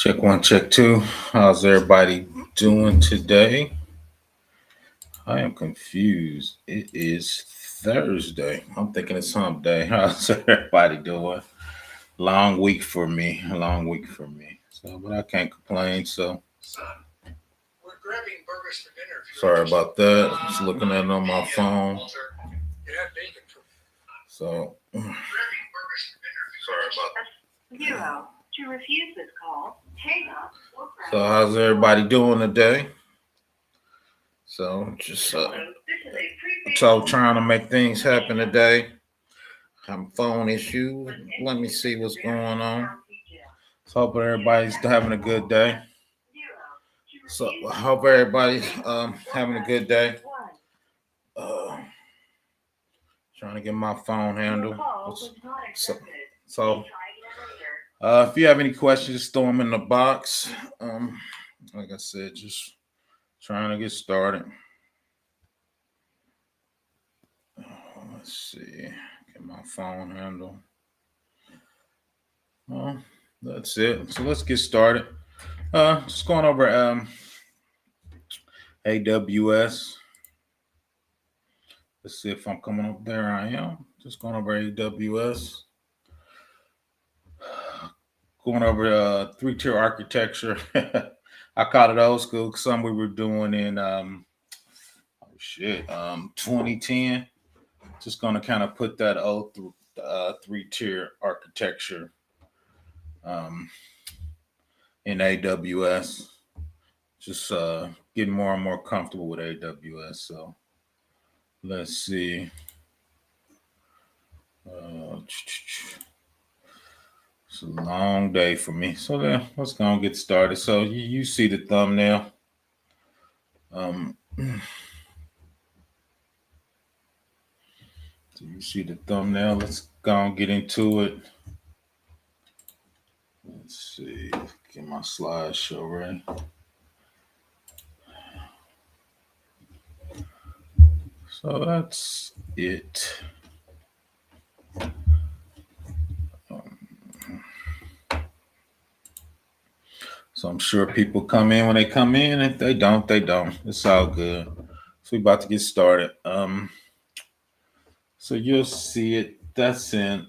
Check one, check two. How's everybody doing today? I am confused. It is Thursday. I'm thinking it's hump day. How's everybody doing? Long week for me. A long week for me. So, but I can't complain. So, We're grabbing burgers for dinner. sorry about that. Just looking at it on my phone. Yeah, bacon. So, sorry about that. Zero. To refuse this call, hang up or press. So, how's everybody doing today? So, just This is a prepaid so trying to make things happen today. Having phone issues. Let me see what's going on. So hope everybody's having a good day. So I hope everybody's having a good day. Uh, Trying to get my phone handled. So if you have any questions, throw them in the box. Like I said, just trying to get started. Let's see. Get my phone handle. Well, that's it. So let's get started. Just going over AWS. Let's see if I'm coming up there. I am. Just going over AWS. Going over three-tier architecture. I called it old school. Some we were doing in 2010. Just going to kind of put that old three-tier architecture in AWS. Just getting more and more comfortable with AWS. So let's see. It's a long day for me. So then let's go and get started. So you see the thumbnail. So you see the thumbnail. Let's go and get into it. Let's see. Get my slideshow ready. So that's it. So I'm sure people come in when they come in. If they don't, they don't. It's all good. So we're about to get started. So you'll see it. That's in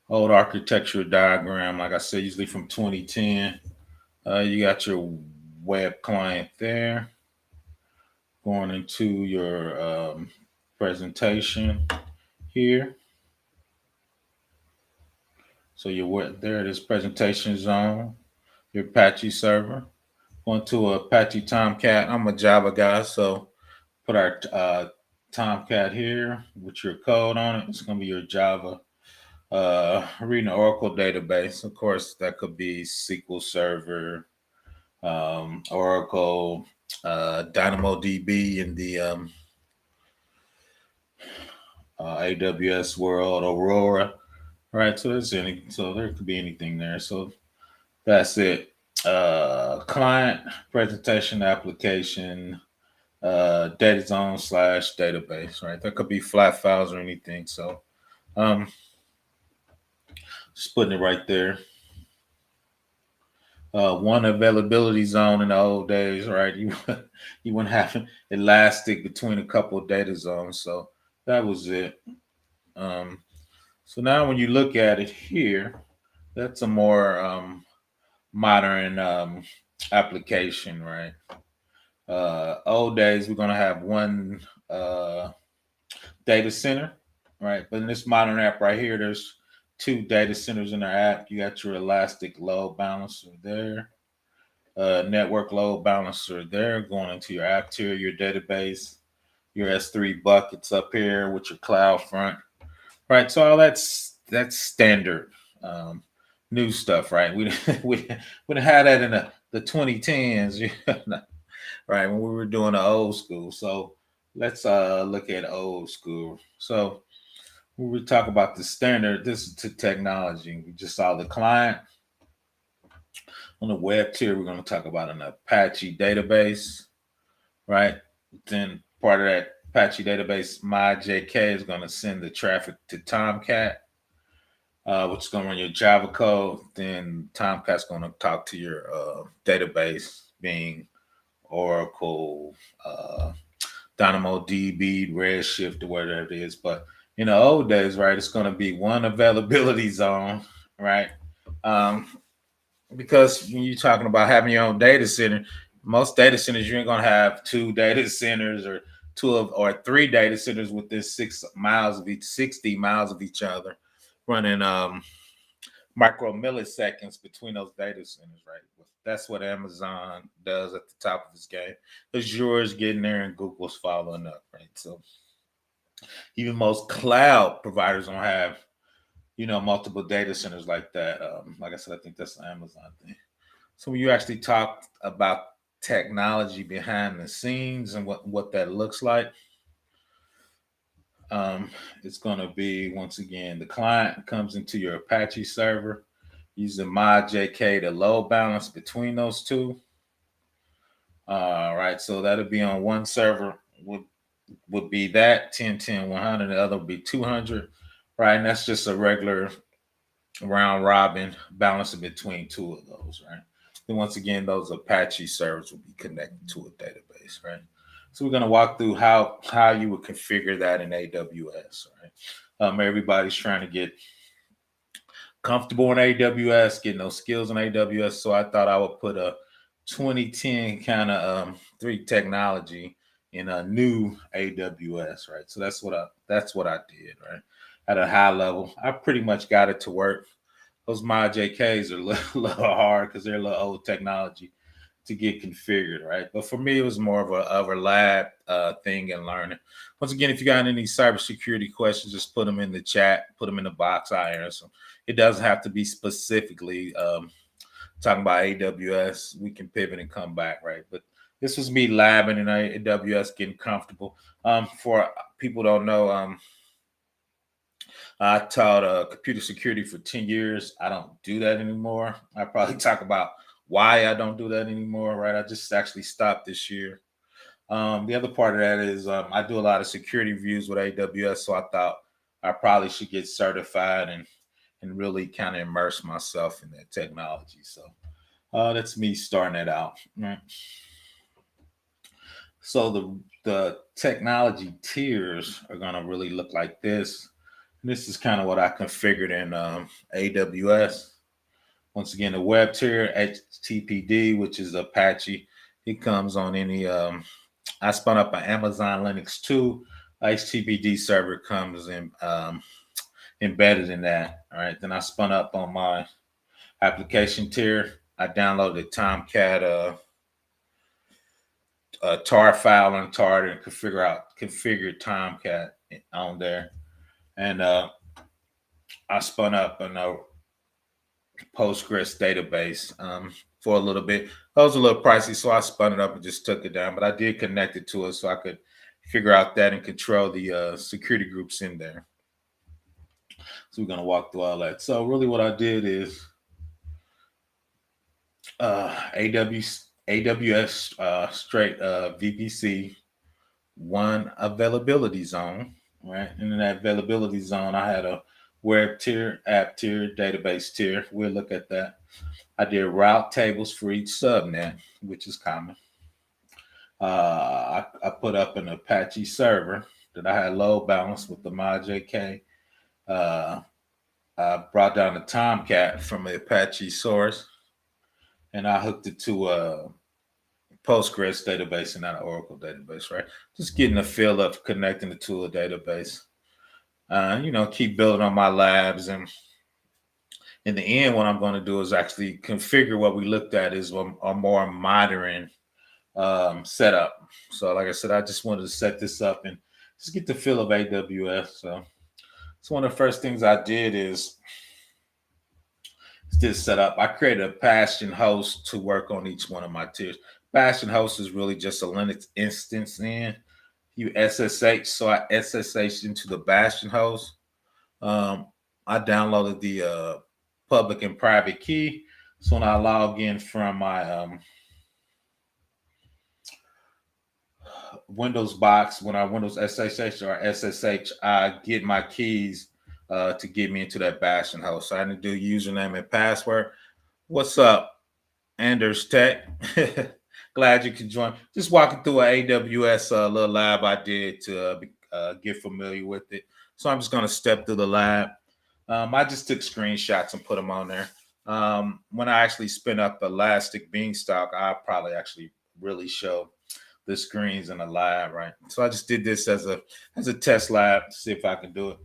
old architecture diagram. Like I said, usually from 2010. You got your web client there. Going into your presentation here. So you're there. It is presentation zone. Your Apache server. Going to Apache Tomcat. I'm a Java guy, so put our Tomcat here with your code on it. It's going to be your Java. Reading the Oracle database. Of course, that could be SQL Server, Oracle, DynamoDB in the AWS world, Aurora. Right, so there could be anything there. So that's it. Client, presentation, application, data zone / database, right? That could be flat files or anything. So just putting it right there. One availability zone in the old days, right? You wouldn't have elastic between a couple of data zones. So that was it. So now when you look at it here, that's a more modern application, right? Old days, we're gonna have one data center, right? But in this modern app right here, there's two data centers in our app. You got your elastic load balancer there, network load balancer there, going into your app tier, your database, your S3 buckets up here with your cloud front, right? So all that's standard new stuff, right? We had that in the 2010s, right? When we were doing the old school. So let's look at old school. So when we talk about the standard, this is to technology. We just saw the client. On the web tier, we're going to talk about an Apache database, right? Then part of that Apache database, MyJK is going to send the traffic to Tomcat. which is going to run your Java code. Then Tomcat's going to talk to your database, being Oracle, DynamoDB, Redshift, or whatever it is. But in the old days, right, it's going to be one availability zone, right? Um, because when you're talking about having your own data center, most data centers you ain't going to have two data centers or three data centers within 6 miles of each, 60 miles of each other, running micro milliseconds between those data centers, right? That's what Amazon does at the top of its game. Azure's getting there and Google's following up, right? So even most cloud providers don't have, multiple data centers like that. Like I said, I think that's an Amazon thing. So when you actually talk about technology behind the scenes and what that looks like, it's going to be, once again, the client comes into your Apache server using ModJK to load balance between those two. Right, so that'll be on one server would be that 10, 10, 100. The other would be 200, right? And that's just a regular round robin balancing between two of those, right? Then once again, those Apache servers will be connected to a database, right? So we're going to walk through how you would configure that in AWS, right? Everybody's trying to get comfortable in AWS, getting those skills in AWS. So I thought I would put a 2010 kind of three technology in a new AWS, right? So that's what I did, right? At a high level, I pretty much got it to work. Those ModJKs are a little hard because they're a little old technology to get configured, right? But for me, it was more of a lab thing and learning. Once again, if you got any cybersecurity questions, just put them in the chat, put them in the box. I answer them. It doesn't have to be specifically talking about AWS. We can pivot and come back, right? But this was me labbing in AWS, getting comfortable. For people who don't know, I taught computer security for 10 years. I don't do that anymore. I probably talk about why I don't do that anymore, right? I just actually stopped this year. The other part of that is I do a lot of security reviews with AWS, so I thought I probably should get certified and really kind of immerse myself in that technology. So that's me starting it out. Right? So the technology tiers are going to really look like this. And this is kind of what I configured in AWS. Once again, the web tier, HTTPD, which is Apache. It comes on any. I spun up an Amazon Linux 2. HTTPD server comes in embedded in that. All right. Then I spun up on my application tier. I downloaded Tomcat tar file and tar and configured Tomcat on there. And I spun up a Postgres database for a little bit. That was a little pricey, so I spun it up and just took it down. But I did connect it to it so I could figure out that and control the security groups in there. So we're going to walk through all that. So really what I did is AWS straight VPC, one availability zone, right? And in that availability zone, I had a web tier, app tier, database tier. We'll look at that. I did route tables for each subnet, which is common. I put up an Apache server that I had load balance with the ModJK. I brought down the Tomcat from the Apache source, and I hooked it to a Postgres database and not an Oracle database, right? Just getting a feel of connecting it to a database. Keep building on my labs. And in the end, what I'm going to do is actually configure what we looked at is a more modern setup. So like I said, I just wanted to set this up and just get the feel of AWS. So one of the first things I did is this setup. I created a Bastion host to work on each one of my tiers. Bastion host is really just a Linux instance in. You SSH, so I SSH into the Bastion host. I downloaded the public and private key. So when I log in from my Windows box, when I Windows SSH or SSH, I get my keys to get me into that Bastion host. So I need to do username and password. What's up, Anders Tech? Glad you could join. Just walking through an AWS little lab I did to get familiar with it. So I'm just going to step through the lab. I just took screenshots and put them on there. When I actually spin up Elastic Beanstalk, I'll probably actually really show the screens in the lab, right? So I just did this as a test lab to see if I can do it.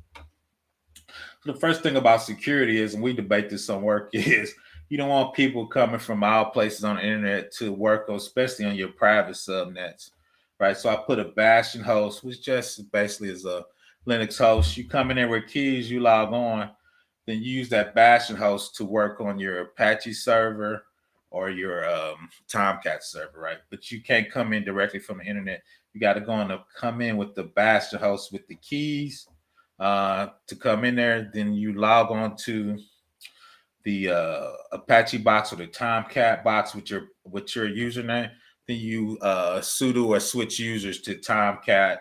So the first thing about security is, and we debate this on work, is you don't want people coming from all places on the internet to work, especially on your private subnets, right? So I put a Bastion host, which just basically is a Linux host. You come in there with keys, you log on, then you use that Bastion host to work on your Apache server or your Tomcat server, right? But you can't come in directly from the internet. You got to come in with the Bastion host with the keys to come in there. Then you log on to the Apache box or the Tomcat box with your username. Then you sudo or switch users to Tomcat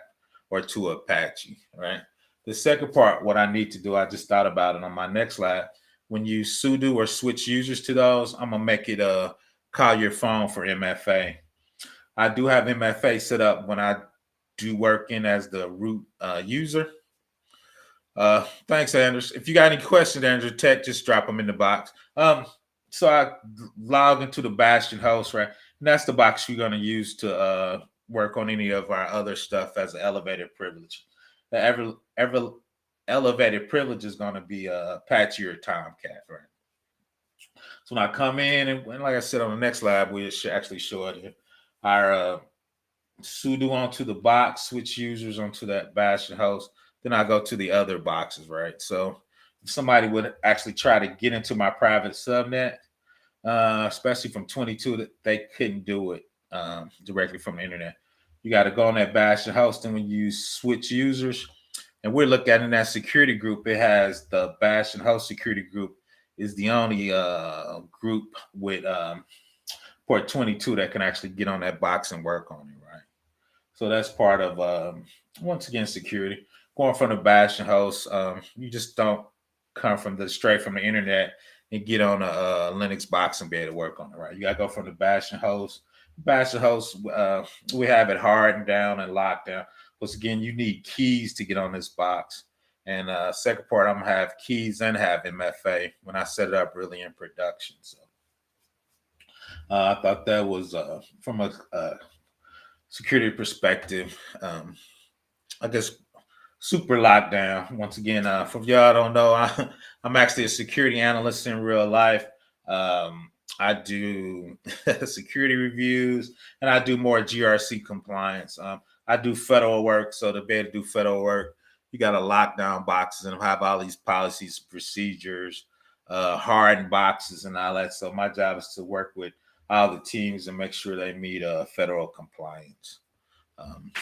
or to Apache, right? The second part, what I need to do, I just thought about it on my next lab. When you sudo or switch users to those, I'm gonna make it call your phone for MFA. I do have MFA set up when I do work in as the root user. Thanks, Anders. If you got any questions, Andrew Tech, just drop them in the box. So I log into the Bastion host, right? And that's the box you're gonna use to work on any of our other stuff as an elevated privilege. The every elevated privilege is going to be Apache or Tomcat, right? So when I come in, and like I said on the next lab, we should actually show it here. Our sudo onto the box, switch users onto that Bastion host. Then I go to the other boxes, right? So if somebody would actually try to get into my private subnet, especially from 22, that they couldn't do it directly from the internet. You got to go on that Bastion host, and when you switch users, and we're looking at in that security group, it has the Bastion host security group is the only group with port 22 that can actually get on that box and work on it, right? So that's part of once again security. Going from the Bastion host, you just don't come from straight from the internet and get on a Linux box and be able to work on it, right? You got to go from the Bastion host. Bastion host, we have it hardened down and locked down. Once again, you need keys to get on this box. And second part, I'm gonna have keys and have MFA when I set it up really in production. So I thought that was from a security perspective, I guess super lockdown. Once again, for y'all don't know, I'm actually a security analyst in real life. I do security reviews, and I do more GRC compliance. I do federal work, so to be able to do federal work, you got to lock down boxes and have all these policies, procedures, hardened boxes, and all that. So my job is to work with all the teams and make sure they meet federal compliance.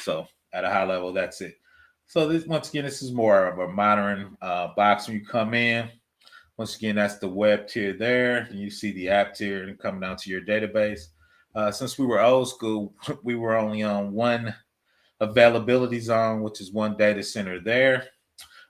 So at a high level, that's it. So this, once again, this is more of a modern box when you come in. Once again, that's the web tier there. And you see the app tier and come down to your database. Since we were old school, we were only on one availability zone, which is one data center there.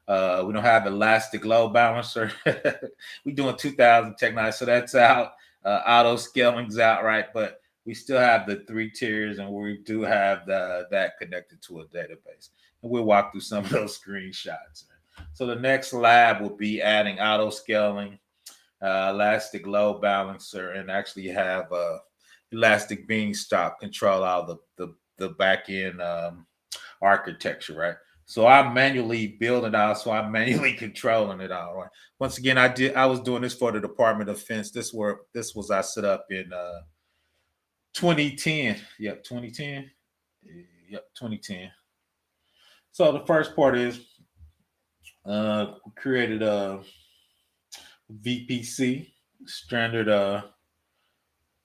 We don't have elastic load balancer. We're doing 2000 technology, so that's out. Auto scaling's out, right? But we still have the 3 tiers, and we do have that connected to a database. And we'll walk through some of those screenshots. So the next lab will be adding auto scaling, elastic load balancer, and actually have elastic Beanstalk control all the back end architecture, right? So I'm manually building it out, so I'm manually controlling it all, right? Once again, I was doing this for the Department of Defense. This was I set up in 2010. Yep, 2010. Yep, 2010. So the first part is created a VPC, standard PBO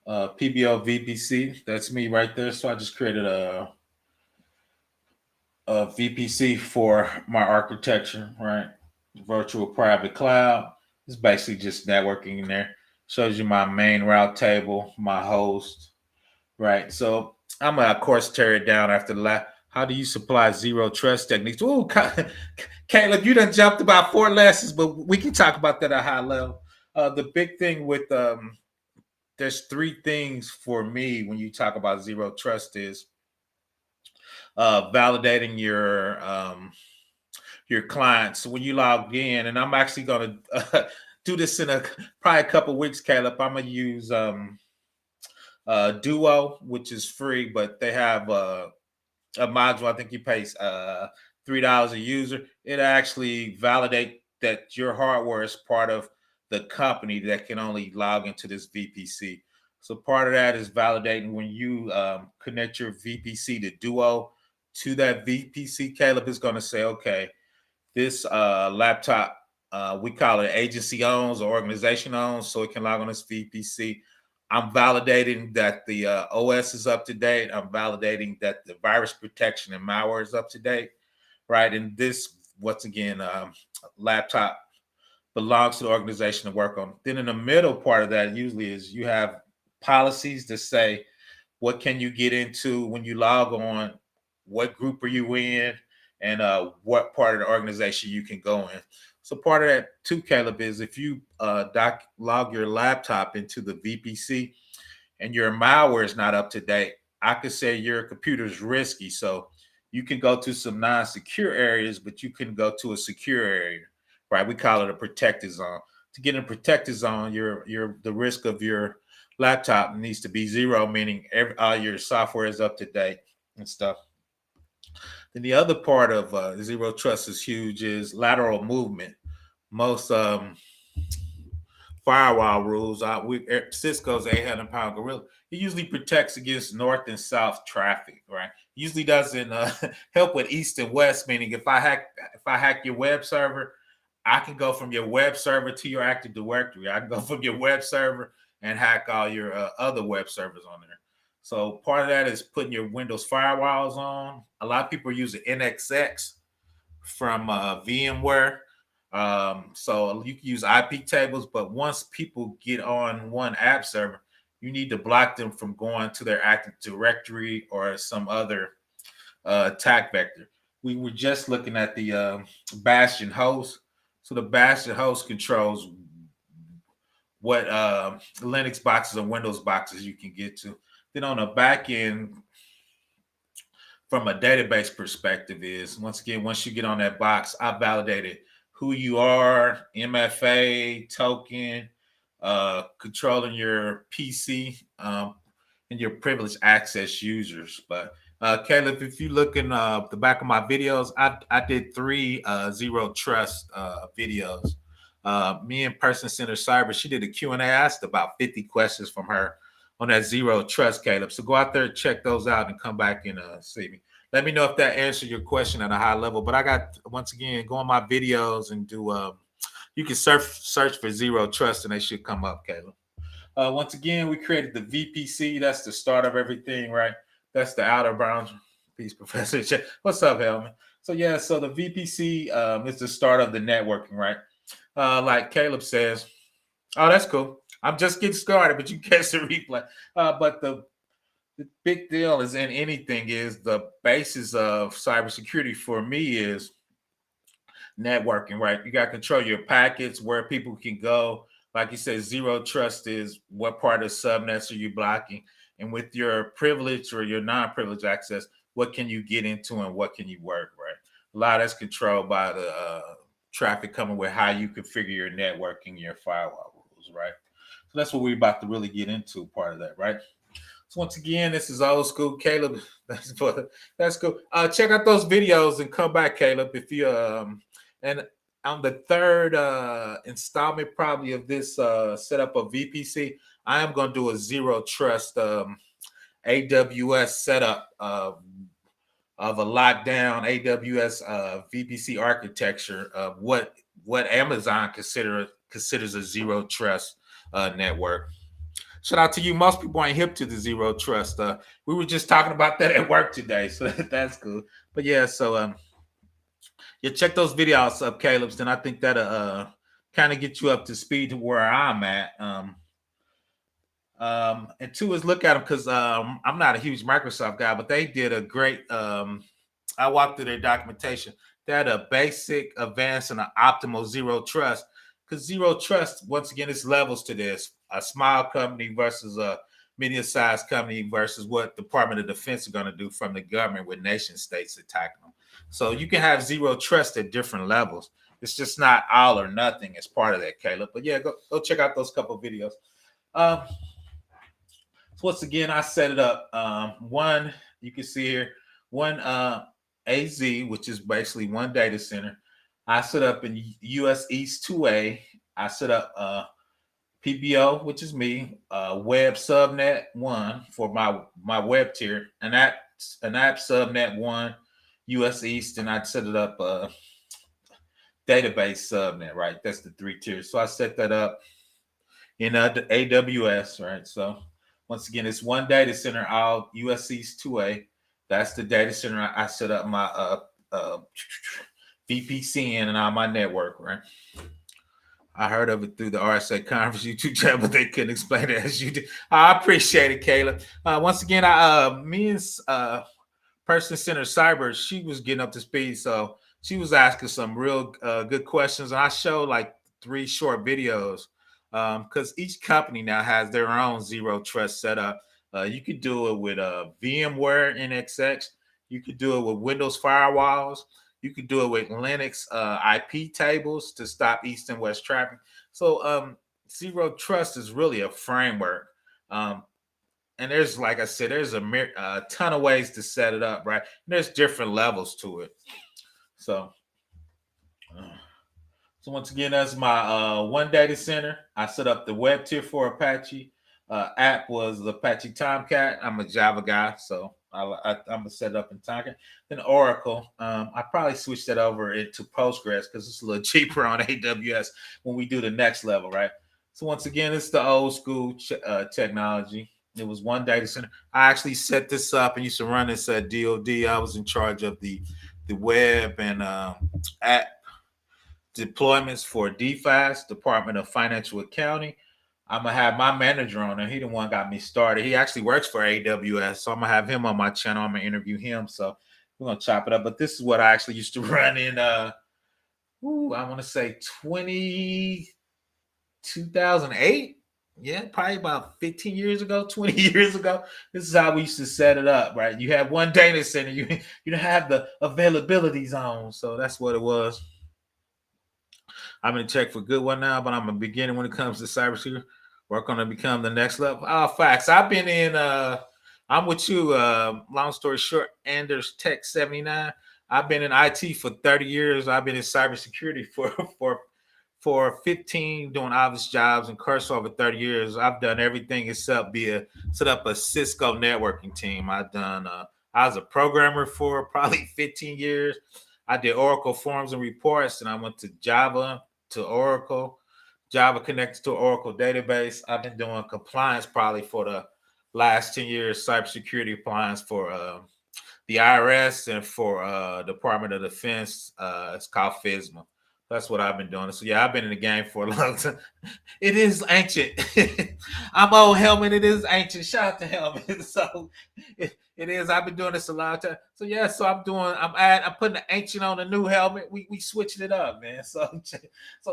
VPC. That's me right there. So I just created a VPC for my architecture, right? Virtual private cloud. It's basically just networking in there. Shows you my main route table, my host, right? So I'm gonna of course tear it down after the How do you supply zero trust techniques? Oh, Caleb, you done jumped about 4 lessons, but we can talk about that at a high level. The big thing with there's 3 things for me when you talk about zero trust is validating your clients. So when you log in, and I'm actually going to do this in probably a couple weeks, Caleb. I'm going to use Duo, which is free, but they have a module. I think you pay $3 a user. It actually validate that your hardware is part of the company that can only log into this VPC. So part of that is validating when you connect your VPC to Duo to that VPC. Caleb is going to say, okay, this laptop, we call it agency owns or organization owns, so it can log on this VPC. I'm validating that the OS is up to date. I'm validating that the virus protection and malware is up to date, right? And this, once again, laptop belongs to the organization to work on. Then in the middle part of that usually is you have policies to say what can you get into when you log on, what group are you in, and what part of the organization you can go in. So part of that too, Caleb, is if you log your laptop into the VPC and your malware is not up to date, I could say your computer is risky. So you can go to some non-secure areas, but you can go to a secure area, right? We call it a protected zone. To get in a protected zone, the risk of your laptop needs to be 0, meaning all your software is up to date and stuff. Then the other part of zero trust is huge is lateral movement. Most firewall rules, Cisco's 800-pound gorilla. It usually protects against north and south traffic, right? Usually doesn't help with east and west. Meaning, if I hack your web server, I can go from your web server to your Active Directory. I can go from your web server and hack all your other web servers on there. So part of that is putting your Windows firewalls on. A lot of people are using NXX from VMware. So you can use IP tables, but once people get on one app server, you need to block them from going to their Active Directory or some other attack vector. We were just looking at the Bastion Host. So the Bastion Host controls what Linux boxes and Windows boxes you can get to. Then on the back end, from a database perspective, is once again, once you get on that box, I validated who you are, MFA, token, controlling your PC, and your privileged access users. But Caleb, if you look in the back of my videos, I did 3 zero trust videos. Me and Person Center Cyber, she did a Q&A. I asked about 50 questions from her on that zero trust, Caleb. So go out there, check those out, and come back and see me. Let me know if that answered your question at a high level. But I got, once again, go on my videos and do, you can search for zero trust and they should come up, Caleb. Once again, we created the VPC. That's the start of everything, right? That's the outer boundary. Peace, Professor. What's up, Helman? So yeah, so the VPC is the start of the networking, right? Like Caleb says, oh, that's cool. I'm just getting started, but you catch the replay. But the big deal is in anything is the basis of cybersecurity for me is networking, right? You got to control your packets, where people can go. Like you said, zero trust is what part of subnets are you blocking? And with your privilege or your non-privileged access, what can you get into and what can you work, right? A lot of that's controlled by the traffic coming with how you configure your networking, your firewall rules, right? So that's what we're about to really get into, part of that, right? So once again, this is old school Caleb. That's cool. Check out those videos and come back, Caleb. If you and on the third installment probably of this setup of VPC, I am going to do a zero trust AWS setup of a lockdown AWS VPC architecture of what Amazon considers a zero trust network. Shout out to you. Most people ain't hip to the zero trust. We were just talking about that at work today, so that's cool. But yeah, so yeah, check those videos up, Caleb's. Then I think that'll kind of get you up to speed to where I'm at. And 2 is look at them because I'm not a huge Microsoft guy, but they did a great I walked through their documentation. They had a basic, advanced, and an optimal zero trust. Because zero trust, once again, it's levels to this. A small company versus a medium-sized company versus what Department of Defense are going to do from the government with nation states attacking them. So you can have zero trust at different levels. It's just not all or nothing as part of that, Caleb. But yeah, go check out those couple of videos. So once again, I set it up. One, you can see here, one AZ, which is basically one data center. I set up in US East 2A. I set up PBO, which is me, web subnet 1 for my web tier, and app subnet 1, US East, and I'd set it up database subnet, right? That's the 3 tiers. So I set that up in the AWS, right? So once again, it's one data center, all US East 2A. That's the data center I set up my VPC in and all my network, right? I heard of it through the RSA conference YouTube channel, but they couldn't explain it as you did. I appreciate it, Caleb. Once again, me and person center cyber, she was getting up to speed, so she was asking some real good questions, and I showed like 3 short videos because each company now has their own zero trust setup. You could do it with VMware NXX. You could do it with Windows firewalls. You could do it with Linux IP tables to stop east and west traffic. So zero trust is really a framework. And there's, like I said, there's a ton of ways to set it up, right? And there's different levels to it. So once again, that's my one data center. I set up the web tier for Apache. App was Apache Tomcat. I'm a Java guy, so I'm gonna set it up in Tomcat. Then Oracle, I probably switched that over into Postgres because it's a little cheaper on AWS when we do the next level, right? So once again, it's the old school technology. It was one data center. I actually set this up and used to run this at DoD. I was in charge of the web and app deployments for DFAS, Department of Financial Accounting. I'm gonna have my manager on there. He the one got me started. He actually works for AWS, so I'm gonna have him on my channel. I'm gonna interview him. So we're gonna chop it up. But this is what I actually used to run in. I want to say 2008. Yeah, probably about 15 years ago, 20 years ago. This is how we used to set it up, right? You have one data center. You don't have the availability zone. So that's what it was. I'm gonna check for good one now, but I'm a beginner when it comes to cybersecurity. Work on to become the next level. Facts. I've been in. I'm with you. Long story short, Anders Tech 79. I've been in IT for 30 years. I've been in cybersecurity for 15, doing obvious jobs, and course over 30 years. I've done everything except set up a Cisco networking team. I was a programmer for probably 15 years. I did Oracle forms and reports, and I went to Java to Oracle. Java connected to Oracle database. I've been doing compliance probably for the last 10 years, cybersecurity compliance for the IRS and for Department of Defense. It's called FISMA. That's what I've been doing. So yeah, I've been in the game for a long time. It is ancient. I'm old, Helmet. It is ancient. Shout out to Helmet. So it is. I've been doing this a long time. So yeah. So I'm putting the ancient on the new helmet. We switching it up, man. So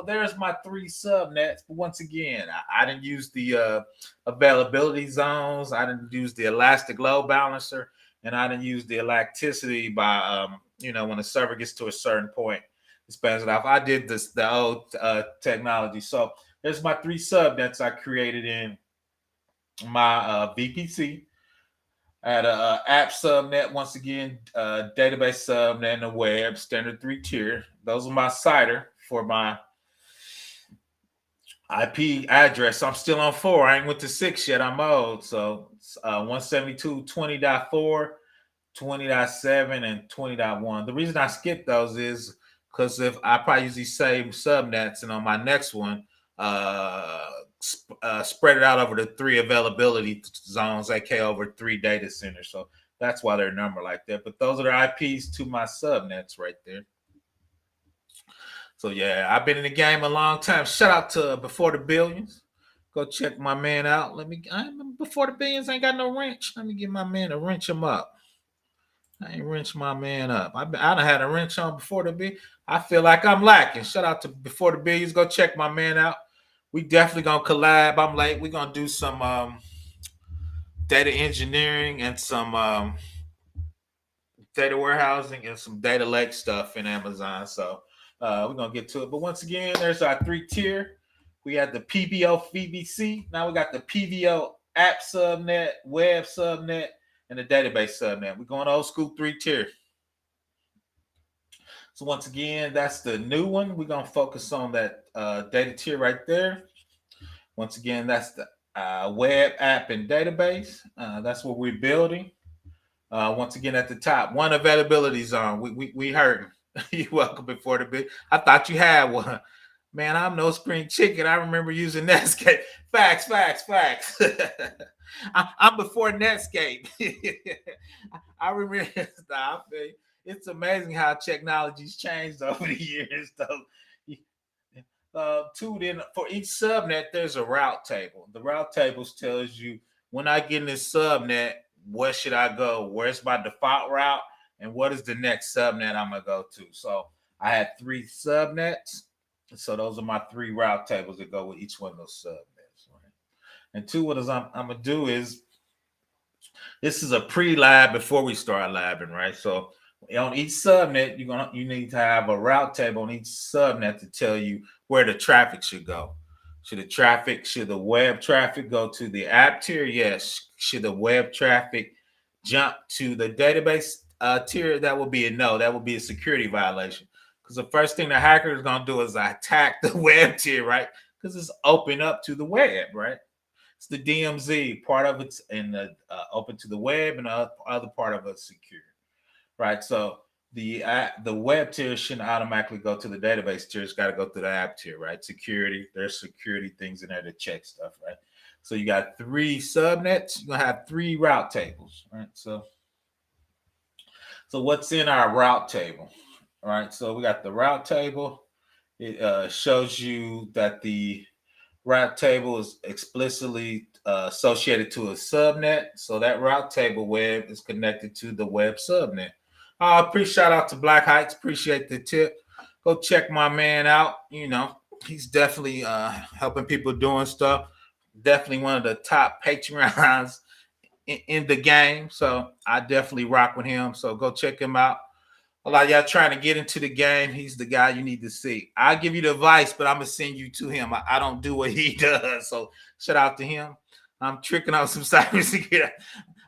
there's my 3 subnets. But once again, I didn't use the availability zones. I didn't use the elastic load balancer, and I didn't use the elasticity by when the server gets to a certain point. It spans it off. I did the old technology. So there's my 3 subnets I created in my VPC. I had a app subnet, once again, database subnet, and a web standard 3 tier. Those are my CIDR for my IP address. So I'm still on 4. I ain't went to 6 yet. I'm old. So 172.20.4, 20.7, and 20.1. The reason I skipped those is because if I probably use these same subnets, and on my next one, spread it out over the 3 availability zones, aka over 3 data centers. So that's why they're numbered like that. But those are the IPs to my subnets right there. So yeah, I've been in the game a long time. Shout out to Before the Billions. Go check my man out. Before the Billions ain't got no wrench. Let me give my man a wrench him up. I ain't wrench my man up. I done had a wrench on before the B. I feel like I'm lacking. Shout out to Before the Billions. Go check my man out. We definitely gonna collab. I'm late. We gonna do some data engineering and some data warehousing and some data lake stuff in Amazon. So we're gonna get to it. But once again, there's our 3-tier. We had the PVO VBC. Now we got the PVO app subnet, web subnet, and the database subnet. We're going old school 3-tier. So once again, that's the new one. We're gonna focus on that data tier right there. Once again, that's the web app and database. That's what we're building. Once again, at the top, one availability zone. We heard. You're welcome Before the Big. I thought you had one. Man, I'm no spring chicken. I remember using Netscape. Facts. I'm before Netscape. I remember. Nah, it's amazing how technology's changed over the years, though. Then for each subnet, there's a route table. The route tables tells you when I get in this subnet, where should I go? Where's my default route? And what is the next subnet I'm gonna go to? So I had 3 subnets. So those are my 3 route tables that go with each one of those subnets. Right? And 2, what I'm gonna do is this is a pre-lab before we start labbing, right? So on each subnet, you need to have a route table on each subnet to tell you where the traffic should go. Should the web traffic go to the app tier? Yes. Should the web traffic jump to the database tier? That would be a no. That would be a security violation. Because the first thing the hacker is going to do is attack the web tier, right? Because it's open up to the web, right? It's the DMZ. Part of it's in the open to the web, and the other part of it's secure, right? So the web tier shouldn't automatically go to the database tier. It's got to go to the app tier, right? Security. There's security things in there to check stuff, right? So you got 3 subnets. You're gonna have 3 route tables, right? So what's in our route table? All right, so we got the route table. It shows you that the route table is explicitly associated to a subnet. So that route table web is connected to the web subnet. Shout out to Black Heights. Appreciate the tip. Go check my man out. You know, he's definitely helping people doing stuff. Definitely one of the top Patreons in the game. So I definitely rock with him. So go check him out. A lot of y'all trying to get into the game. He's the guy you need to see. I'll give you the advice, but I'm going to send you to him. I don't do what he does. So shout out to him. I'm tricking out some cybersecurity.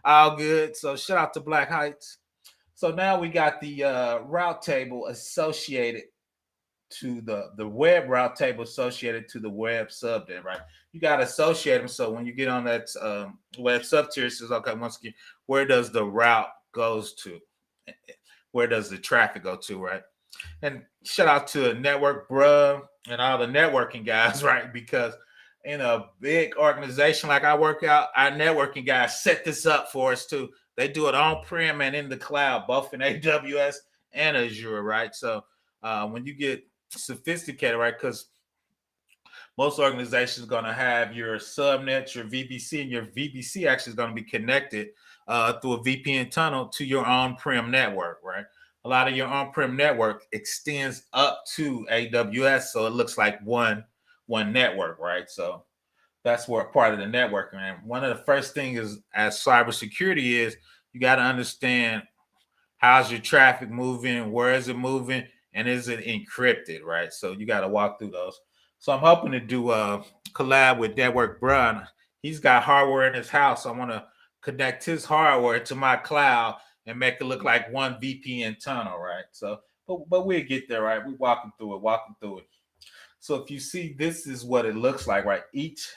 All good. So shout out to Black Heights. So now we got the route table associated to the web route table associated to the web subnet, right? You got to associate them. So when you get on that web sub tier, it says, okay, once again, where does the route goes to? Where does the traffic go to, right? And shout out to Network Bruh and all the networking guys, right? Because in a big organization like I work out, our networking guys set this up for us too. They do it on-prem and in the cloud, both in AWS and Azure, right? So when you get sophisticated, right? Because most organizations are going to have your subnet, your VPC, and your VPC actually is going to be connected through a VPN tunnel to your on-prem network, right? A lot of your on-prem network extends up to AWS, so it looks like one network, right? So that's where part of the networking. And one of the first things is, as cybersecurity is, you got to understand how's your traffic moving, where is it moving, and is it encrypted, right? So you got to walk through those. So I'm hoping to do a collab with Network Bruh. He's got hardware in his house. So I want to connect his hardware to my cloud and make it look like one VPN tunnel, right? So, but we'll get there, right? We're walking through it. So if you see, this is what it looks like, right? Each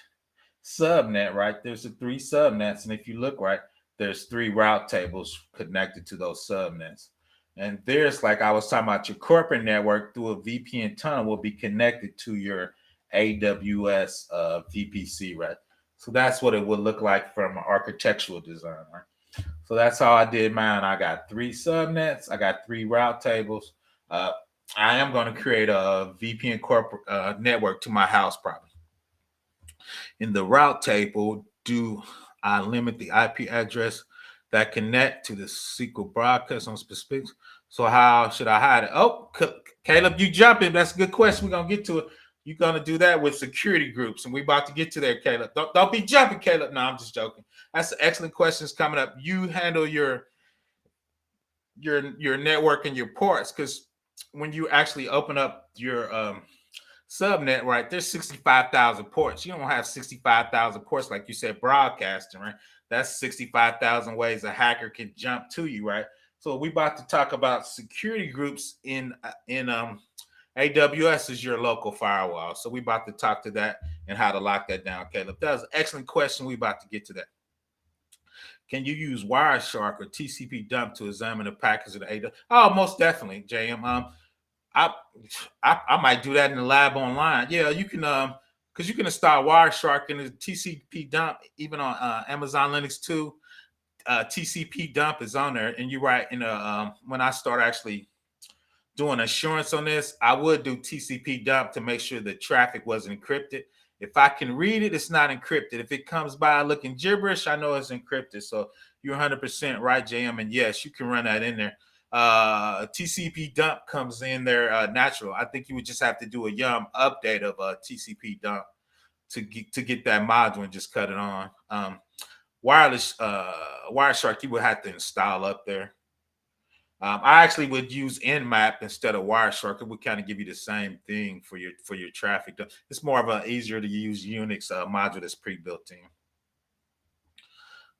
subnet, right? There's the 3 subnets, and if you look right, there's 3 route tables connected to those subnets. And there's, like I was talking about, your corporate network through a VPN tunnel will be connected to your AWS VPC, right? So that's what it would look like from an architectural design, right? So that's how I did mine. I got 3 subnets. I got 3 route tables. I am going to create a VPN corporate network to my house probably. In the route table, do I limit the IP address that connect to the SQL broadcast on specific. So how should I hide it? Oh, Caleb, you jumping. That's a good question. We're going to get to it. You're going to do that with security groups. And we're about to get to there, Caleb. Don't be jumping, Caleb. No, I'm just joking. That's excellent questions coming up. You handle your network and your ports, because when you actually open up your subnet, right, there's 65,000 ports. You don't have 65,000 ports like you said broadcasting, right? That's 65,000 ways a hacker can jump to you, right? So we about to talk about security groups in AWS is your local firewall. So we about to talk to that and how to lock that down, Caleb. That was an excellent question. We about to get to that. Can you use Wireshark or TCP dump to examine the packets of the AWS? Oh, most definitely, JM. I might do that in the lab online. Yeah, you can because you can install Wireshark and the TCP dump even on Amazon Linux 2. TCP dump is on there, and you're right. When I start actually doing assurance on this, I would do TCP dump to make sure the traffic wasn't encrypted. If I can read it, it's not encrypted. If it comes by looking gibberish, I know it's encrypted. So you're 100% right, JM. And yes, you can run that in there. TCP dump comes in there natural. I think you would just have to do a yum update of TCP dump to get that module and just cut it on. Wireless Wireshark, you would have to install up there. I actually would use Nmap instead of Wireshark. It would kind of give you the same thing for your traffic. It's more of an easier to use Unix module that's pre-built in.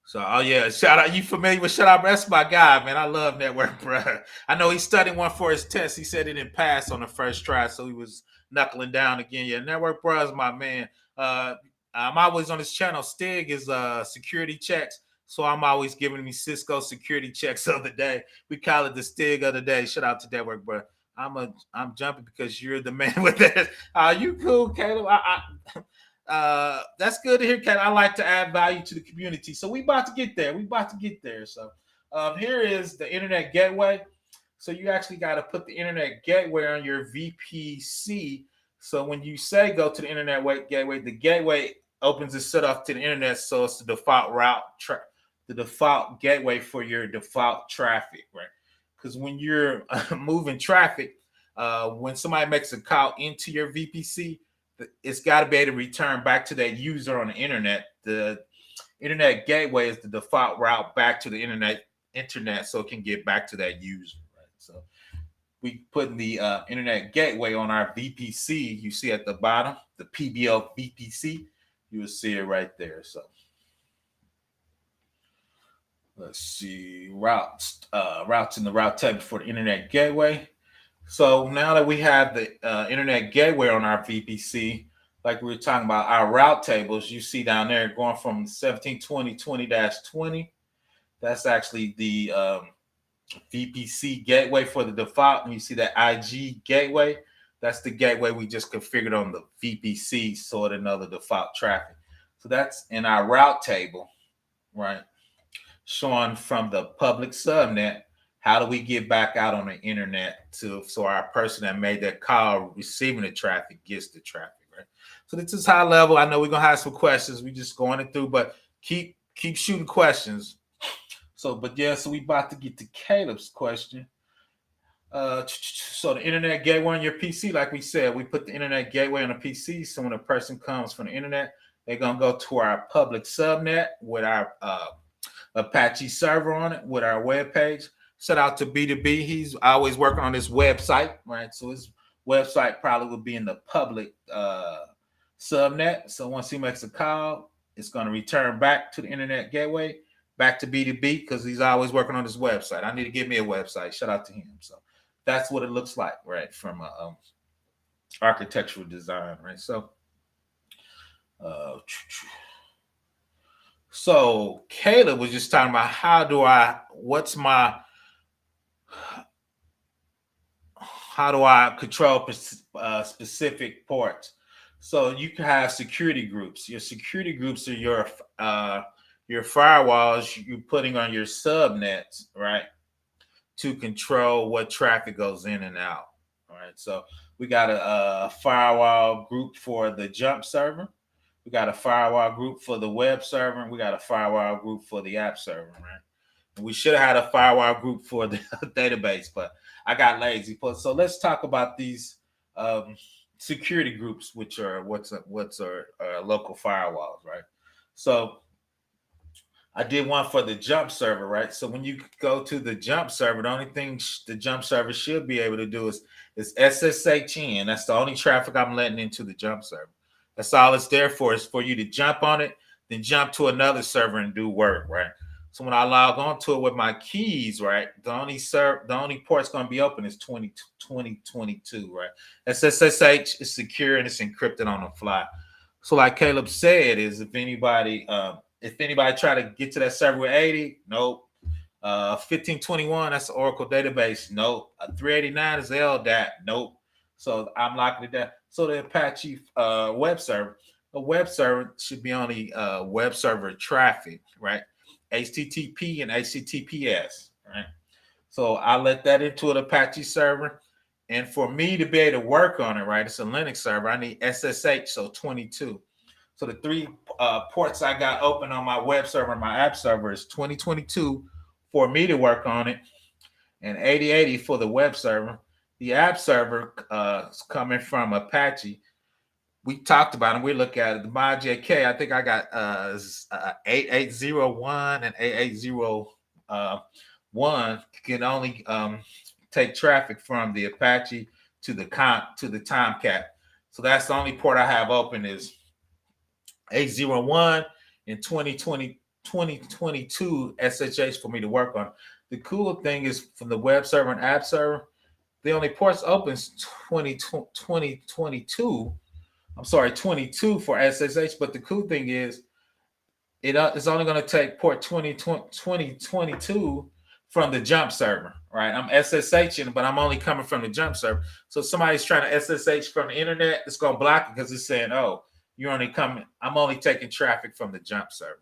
So, oh yeah, shout out. You familiar with shout out? That's my guy, man. I love Network Bro. I know he studied one for his test. He said it didn't pass on the first try, so he was knuckling down again. Yeah, Network Bro is my man. I'm always on his channel. Stig is security checks. So I'm always giving me Cisco security checks of the day. We call it the Stig of the day. Shout out to Network Bro. I'm jumping because you're the man with that. You cool, Caleb? That's good to hear, Kat. I like to add value to the community. So we about to get there. So here is the internet gateway. So you actually got to put the internet gateway on your VPC. So when you say go to the internet gateway, the gateway opens it set off to the internet. So it's the default route, the default gateway for your default traffic, right? Because when you're moving traffic, when somebody makes a call into your VPC, it's got to be able to return back to that user on the internet. The internet gateway is the default route back to the internet so it can get back to that user, right? So we put the internet gateway on our VPC. You see at the bottom, the PBL VPC, you will see it right there. So let's see, routes in the route table for the internet gateway. So now that we have the internet gateway on our VPC, like we were talking about our route tables, you see down there going from 1720.20-20. That's actually the VPC gateway for the default. And you see that IG gateway. That's the gateway we just configured on the VPC so it know the default traffic. So that's in our route table, right? Showing from the public subnet. How do we get back out on the internet so our person that made that call receiving the traffic gets the traffic, right? So this is high level. I know we're gonna have some questions. We just going it through, but keep shooting questions. So we about to get to Caleb's question. So the internet gateway on your PC, like we said, we put the internet gateway on a PC. So when a person comes from the internet, they're gonna go to our public subnet with our Apache server on it with our web page. Shout out to B2B. He's always working on this website, right? So his website probably would be in the public subnet. So once he makes a call, it's going to return back to the internet gateway, back to B2B, because he's always working on his website. I need to give me a website. Shout out to him. So that's what it looks like, right? From architectural design, right? So Caleb was just talking about how do I control specific ports. So you can have security groups. Your security groups are your firewalls you're putting on your subnets, right, to control what traffic goes in and out. All right. So we got a firewall group for the jump server. We got a firewall group for the web server, and we got a firewall group for the app server, right? We should have had a firewall group for the database, but I got lazy. So let's talk about these security groups, which are what's are local firewalls, right? So I did one for the jump server, right? So when you go to the jump server, the only thing the jump server should be able to do is SSH in. That's the only traffic I'm letting into the jump server. That's all it's there for, is for you to jump on it, then jump to another server and do work, right? So when I log on to it with my keys, right, the only port's going to be open is 2022, right? SSH is secure and it's encrypted on the fly. So like Caleb said, is if anybody try to get to that server with 80, nope. 1521, that's the Oracle database, nope. 389 is LDAP, nope. So I'm locking it down. So the Apache web server, a web server should be only web server traffic, right? HTTP and HTTPS, right? So I let that into an Apache server. And for me to be able to work on it, right, it's a Linux server, I need SSH, so 22. So the three ports I got open on my web server and my app server is 2022 for me to work on it, and 8080 for the web server. The app server is coming from Apache. We talked about it. We look at it. The MyJK, I think I got 8801 and 8801 can only take traffic from the Apache to the Tomcat. So that's the only port I have open is 801 and 2022 SSH for me to work on. The cool thing is from the web server and app server, the only ports open is 2022. I'm sorry, 22 for SSH. But the cool thing is it's only going to take port 2022 from the jump server, right? I'm SSHing, but I'm only coming from the jump server. So if somebody's trying to SSH from the internet, it's going to block it because it's saying, oh, you're only coming, I'm only taking traffic from the jump server.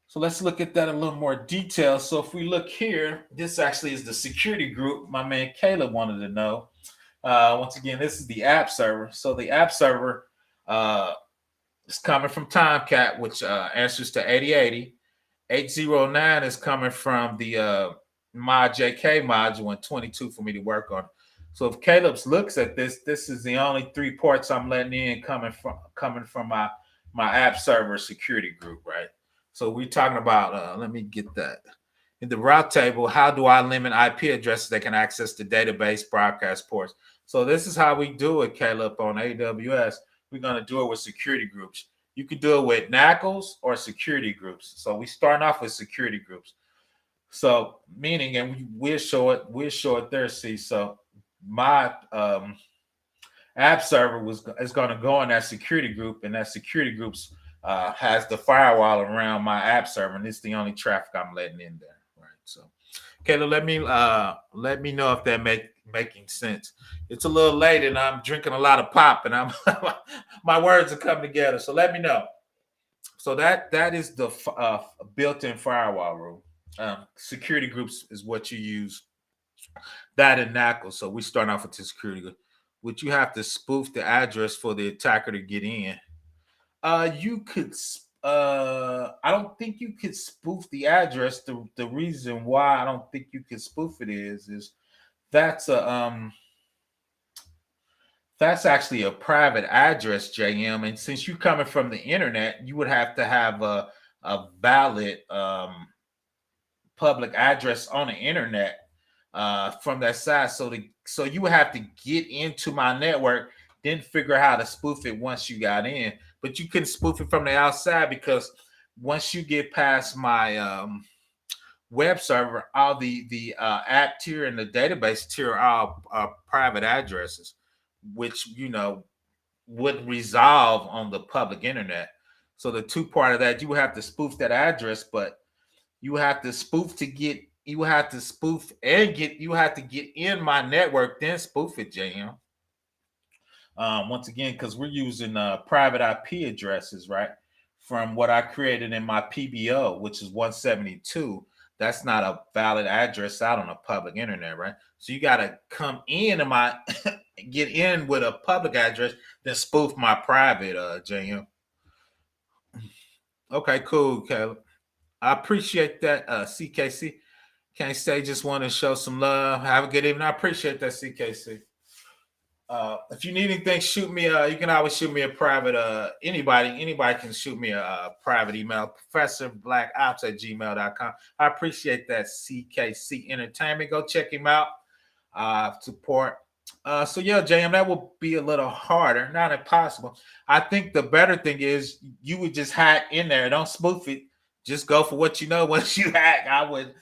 So let's look at that in a little more detail. So if we look here, this actually is the security group my man Caleb wanted to know. Once again, this is the app server. So the app server is coming from Tomcat, which answers to 8080. 809 is coming from the MyJK module, and 22 for me to work on. So if Caleb looks at this, this is the only 3 ports I'm letting in coming from my app server security group, right? So we're talking about, let me get that. In the route table, how do I limit IP addresses that can access the database broadcast ports? So this is how we do it, Caleb, on AWS. We're going to do it with security groups. You can do it with NACLs or security groups. So we start off with security groups. So meaning, and we'll show it there. See, so my app server is going to go in that security group, and that security groups has the firewall around my app server, and it's the only traffic I'm letting in there, right? So, Caleb, let me know if that making sense. It's a little late, and I'm drinking a lot of pop, and I'm my words are coming together. So let me know. So that is the built-in firewall rule. Security groups is what you use. That and NACL. So we start off with the security group. Would you have to spoof the address for the attacker to get in? You could. I don't think you could spoof the address. The reason why I don't think you could spoof it is that's actually a private address, JM. And since you're coming from the internet, you would have to have a valid public address on the internet from that side. So you would have to get into my network, then figure out how to spoof it once you got in. But you couldn't spoof it from the outside, because once you get past my web server, all the app tier and the database tier are all private addresses, which would resolve on the public internet. So the 2 part of that, you would have to spoof that address, but you have to spoof to get. You have to spoof and get. You have to get in my network, then spoof it, JM. Once again, because we're using private IP addresses, right? From what I created in my PBO, which is 172. That's not a valid address out on the public internet, right? So you got to come in and get in with a public address, then spoof my private, JM. Okay, cool, Caleb. I appreciate that, CKC. Can't say just want to show some love. Have a good evening. I appreciate that, CKC. If you need anything, shoot me. You can always shoot me a private. Anybody can shoot me a private email. ProfessorBlackOps@gmail.com. I appreciate that, CKC Entertainment. Go check him out. Support. So yeah, JM, that will be a little harder, not impossible. I think the better thing is you would just hack in there. Don't spoof it. Just go for what you know. Once you hack, I would.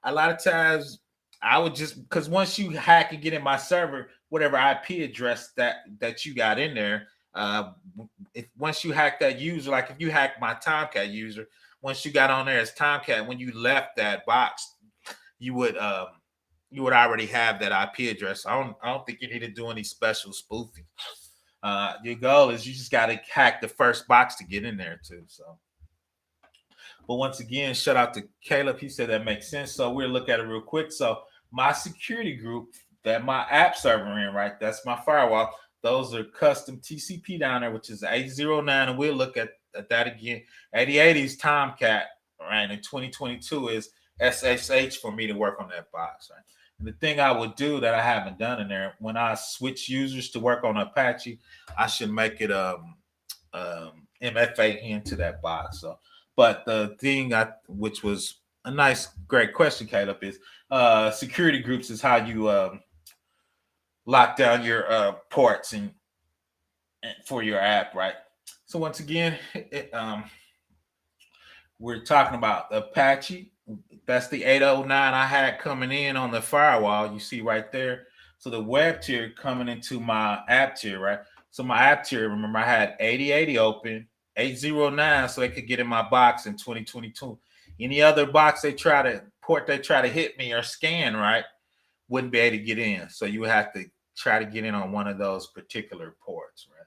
A lot of times, I would just because once you hack and get in my server, whatever IP address that you got in there, if once you hack that user, like if you hack my Tomcat user, once you got on there as Tomcat, when you left that box, you would already have that IP address. I don't think you need to do any special spoofing. Your goal is you just got to hack the first box to get in there too. So, but once again, shout out to Caleb. He said that makes sense. So we'll look at it real quick. So my security group that my app server in, right? That's my firewall. Those are custom TCP down there, which is 809, and we'll look at that again. 8080 is Tomcat, right? And 2022 is SSH for me to work on that box, right? And the thing I would do that I haven't done in there, when I switch users to work on Apache, I should make it MFA into that box. So, but the thing which was a nice, great question, Caleb, is security groups is how you lock down your ports and for your app, right? So once again, we're talking about Apache. That's the 809 I had coming in on the firewall. You see right there. So the web tier coming into my app tier, right? So my app tier, remember I had 8080 open, 809, so they could get in my box in 2022. Any other box they try to hit me or scan, right, wouldn't be able to get in. So you would have to try to get in on one of those particular ports, right?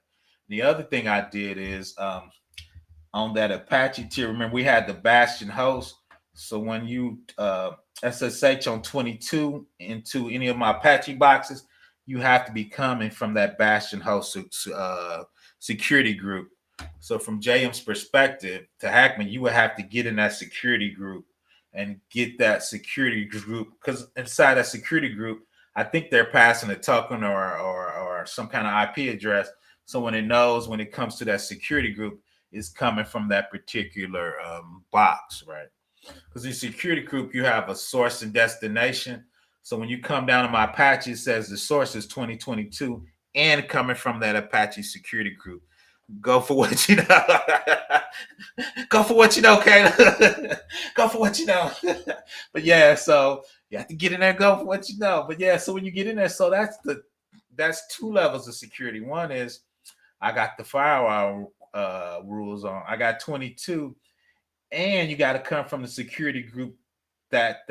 The other thing I did is on that Apache tier, remember we had the Bastion host. So when you SSH on 22 into any of my Apache boxes, you have to be coming from that Bastion host security group. So from JM's perspective, to hack me, you would have to get in that security group and get that security group, because inside that security group, I think they're passing a token or some kind of IP address. So when it knows when it comes to that security group, it's coming from that particular box, right? Because in security group, you have a source and destination. So when you come down to my Apache, it says the source is 2022 and coming from that Apache security group. Go for what you know. Go for what you know, Kayla. Go for what you know. But yeah, so you have to get in there, go for what you know. But yeah, so when you get in there, so that's two levels of security. One is I got the firewall rules on. I got 22, and you got to come from the security group that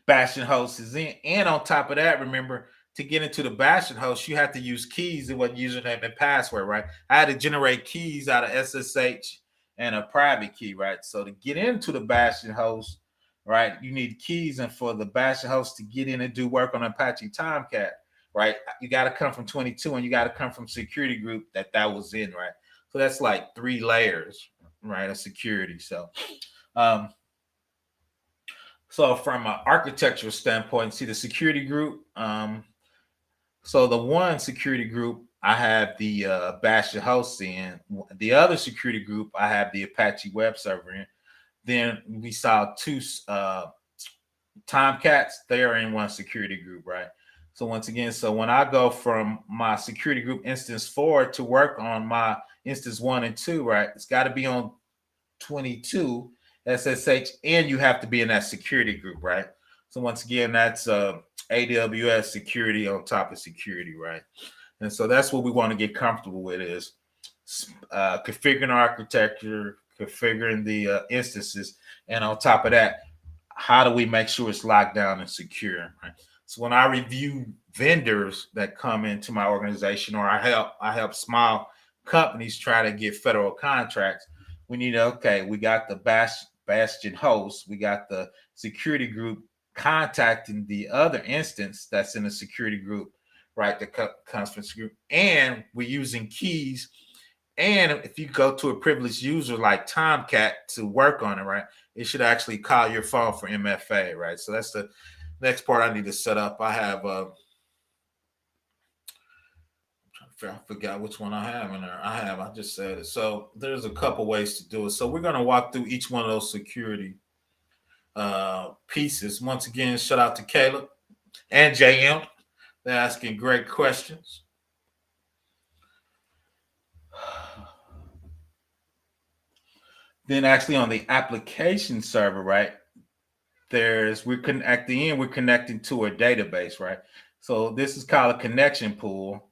Bastion host is in. And on top of that, remember, to get into the Bastion host, you have to use keys and what username and password, right? I had to generate keys out of SSH and a private key, right? So to get into the Bastion host, right, you need keys, and for the Bastion host to get in and do work on Apache Tomcat, right, you got to come from 22, and you got to come from security group that was in, right? So that's like 3 layers, right, of security. So so from an architectural standpoint, see the security group. So the one security group, I have the Bastion host in. The other security group, I have the Apache web server in. Then we saw 2 Tomcats. They are in one security group, right? So once again, so when I go from my security group instance 4 to work on my instance 1 and 2, right, it's got to be on 22 SSH, and you have to be in that security group, right? So once again, that's AWS security on top of security, right? And so that's what we want to get comfortable with is configuring architecture, configuring the instances, and on top of that, how do we make sure it's locked down and secure, right? So when I review vendors that come into my organization, or I help small companies try to get federal contracts, we need we got the Bastion host, we got the security group contacting the other instance that's in the security group, right? The comes from security, and we're using keys And if you go to a privileged user like Tomcat to work on it, right, it should actually call your phone for MFA, right? So that's the next part I need to set up. I have I forgot which one I have in there. I just said it. So there's a couple ways to do it. So we're gonna walk through each one of those security pieces. Once again, shout out to Caleb and JM. They're asking great questions. Then actually on the application server, right? We're connecting to a database, right? So this is called a connection pool.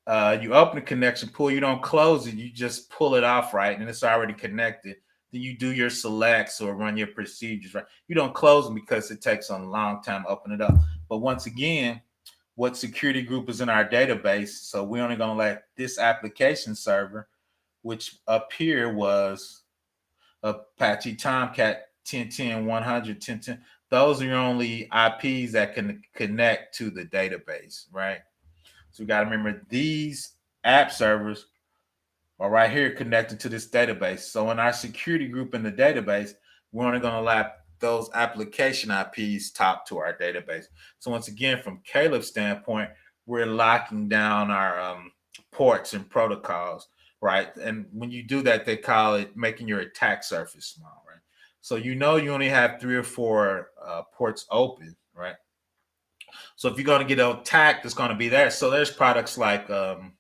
You open the connection pool, you don't close it, you just pull it off, right? And it's already connected. Then you do your selects or run your procedures, right? You don't close them because it takes a long time to open it up. But once again, what security group is in our database? So we're only going to let this application server, which up here was Apache Tomcat 1010, 100, 1010. Those are your only IPs that can connect to the database, right? So we got to remember these app servers are right here connected to this database. So in our security group in the database, we're only going to allow those application IPs talk to our database. So once again, from Caleb's standpoint, we're locking down our ports and protocols, right? And when you do that, they call it making your attack surface small, right? So you only have 3 or 4 ports open, right? So if you're going to get attacked, it's going to be there. So there's products like I'm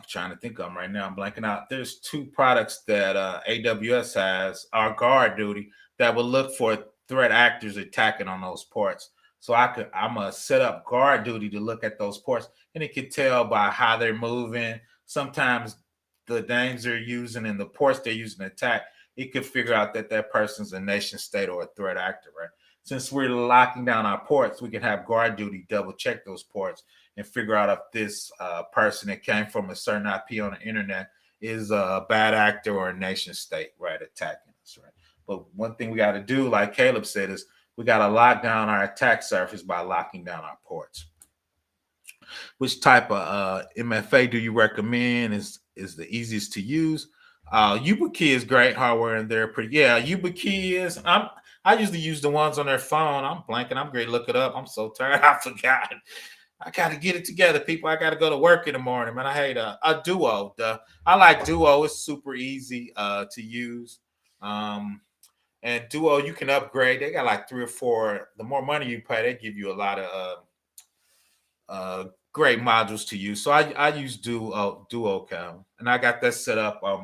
trying to think of them right now. I'm blanking out. There's 2 products that AWS has, our guard duty, that will look for threat actors attacking on those ports. So I'm gonna set up guard duty to look at those ports, and it can tell by how they're moving. Sometimes the names they're using and the ports they're using to attack, it could figure out that person's a nation state or a threat actor, right? Since we're locking down our ports, we can have guard duty double check those ports and figure out if this person that came from a certain IP on the internet is a bad actor or a nation state, right, attacking us, right? But one thing we got to do, like Caleb said, is we got to lock down our attack surface by locking down our ports. Which type of MFA do you recommend? Is the easiest to use? YubiKey is great hardware, and they're pretty. Yeah, YubiKey is. I usually use the ones on their phone. I'm blanking. I'm great. Look it up. I'm so tired. I forgot. I got to get it together, people. I got to go to work in the morning, man. I hate a Duo. I like Duo. It's super easy to use. And Duo, you can upgrade. They got like 3 or 4. The more money you pay, they give you a lot of great modules to use. So I use Duo, and I got that set up on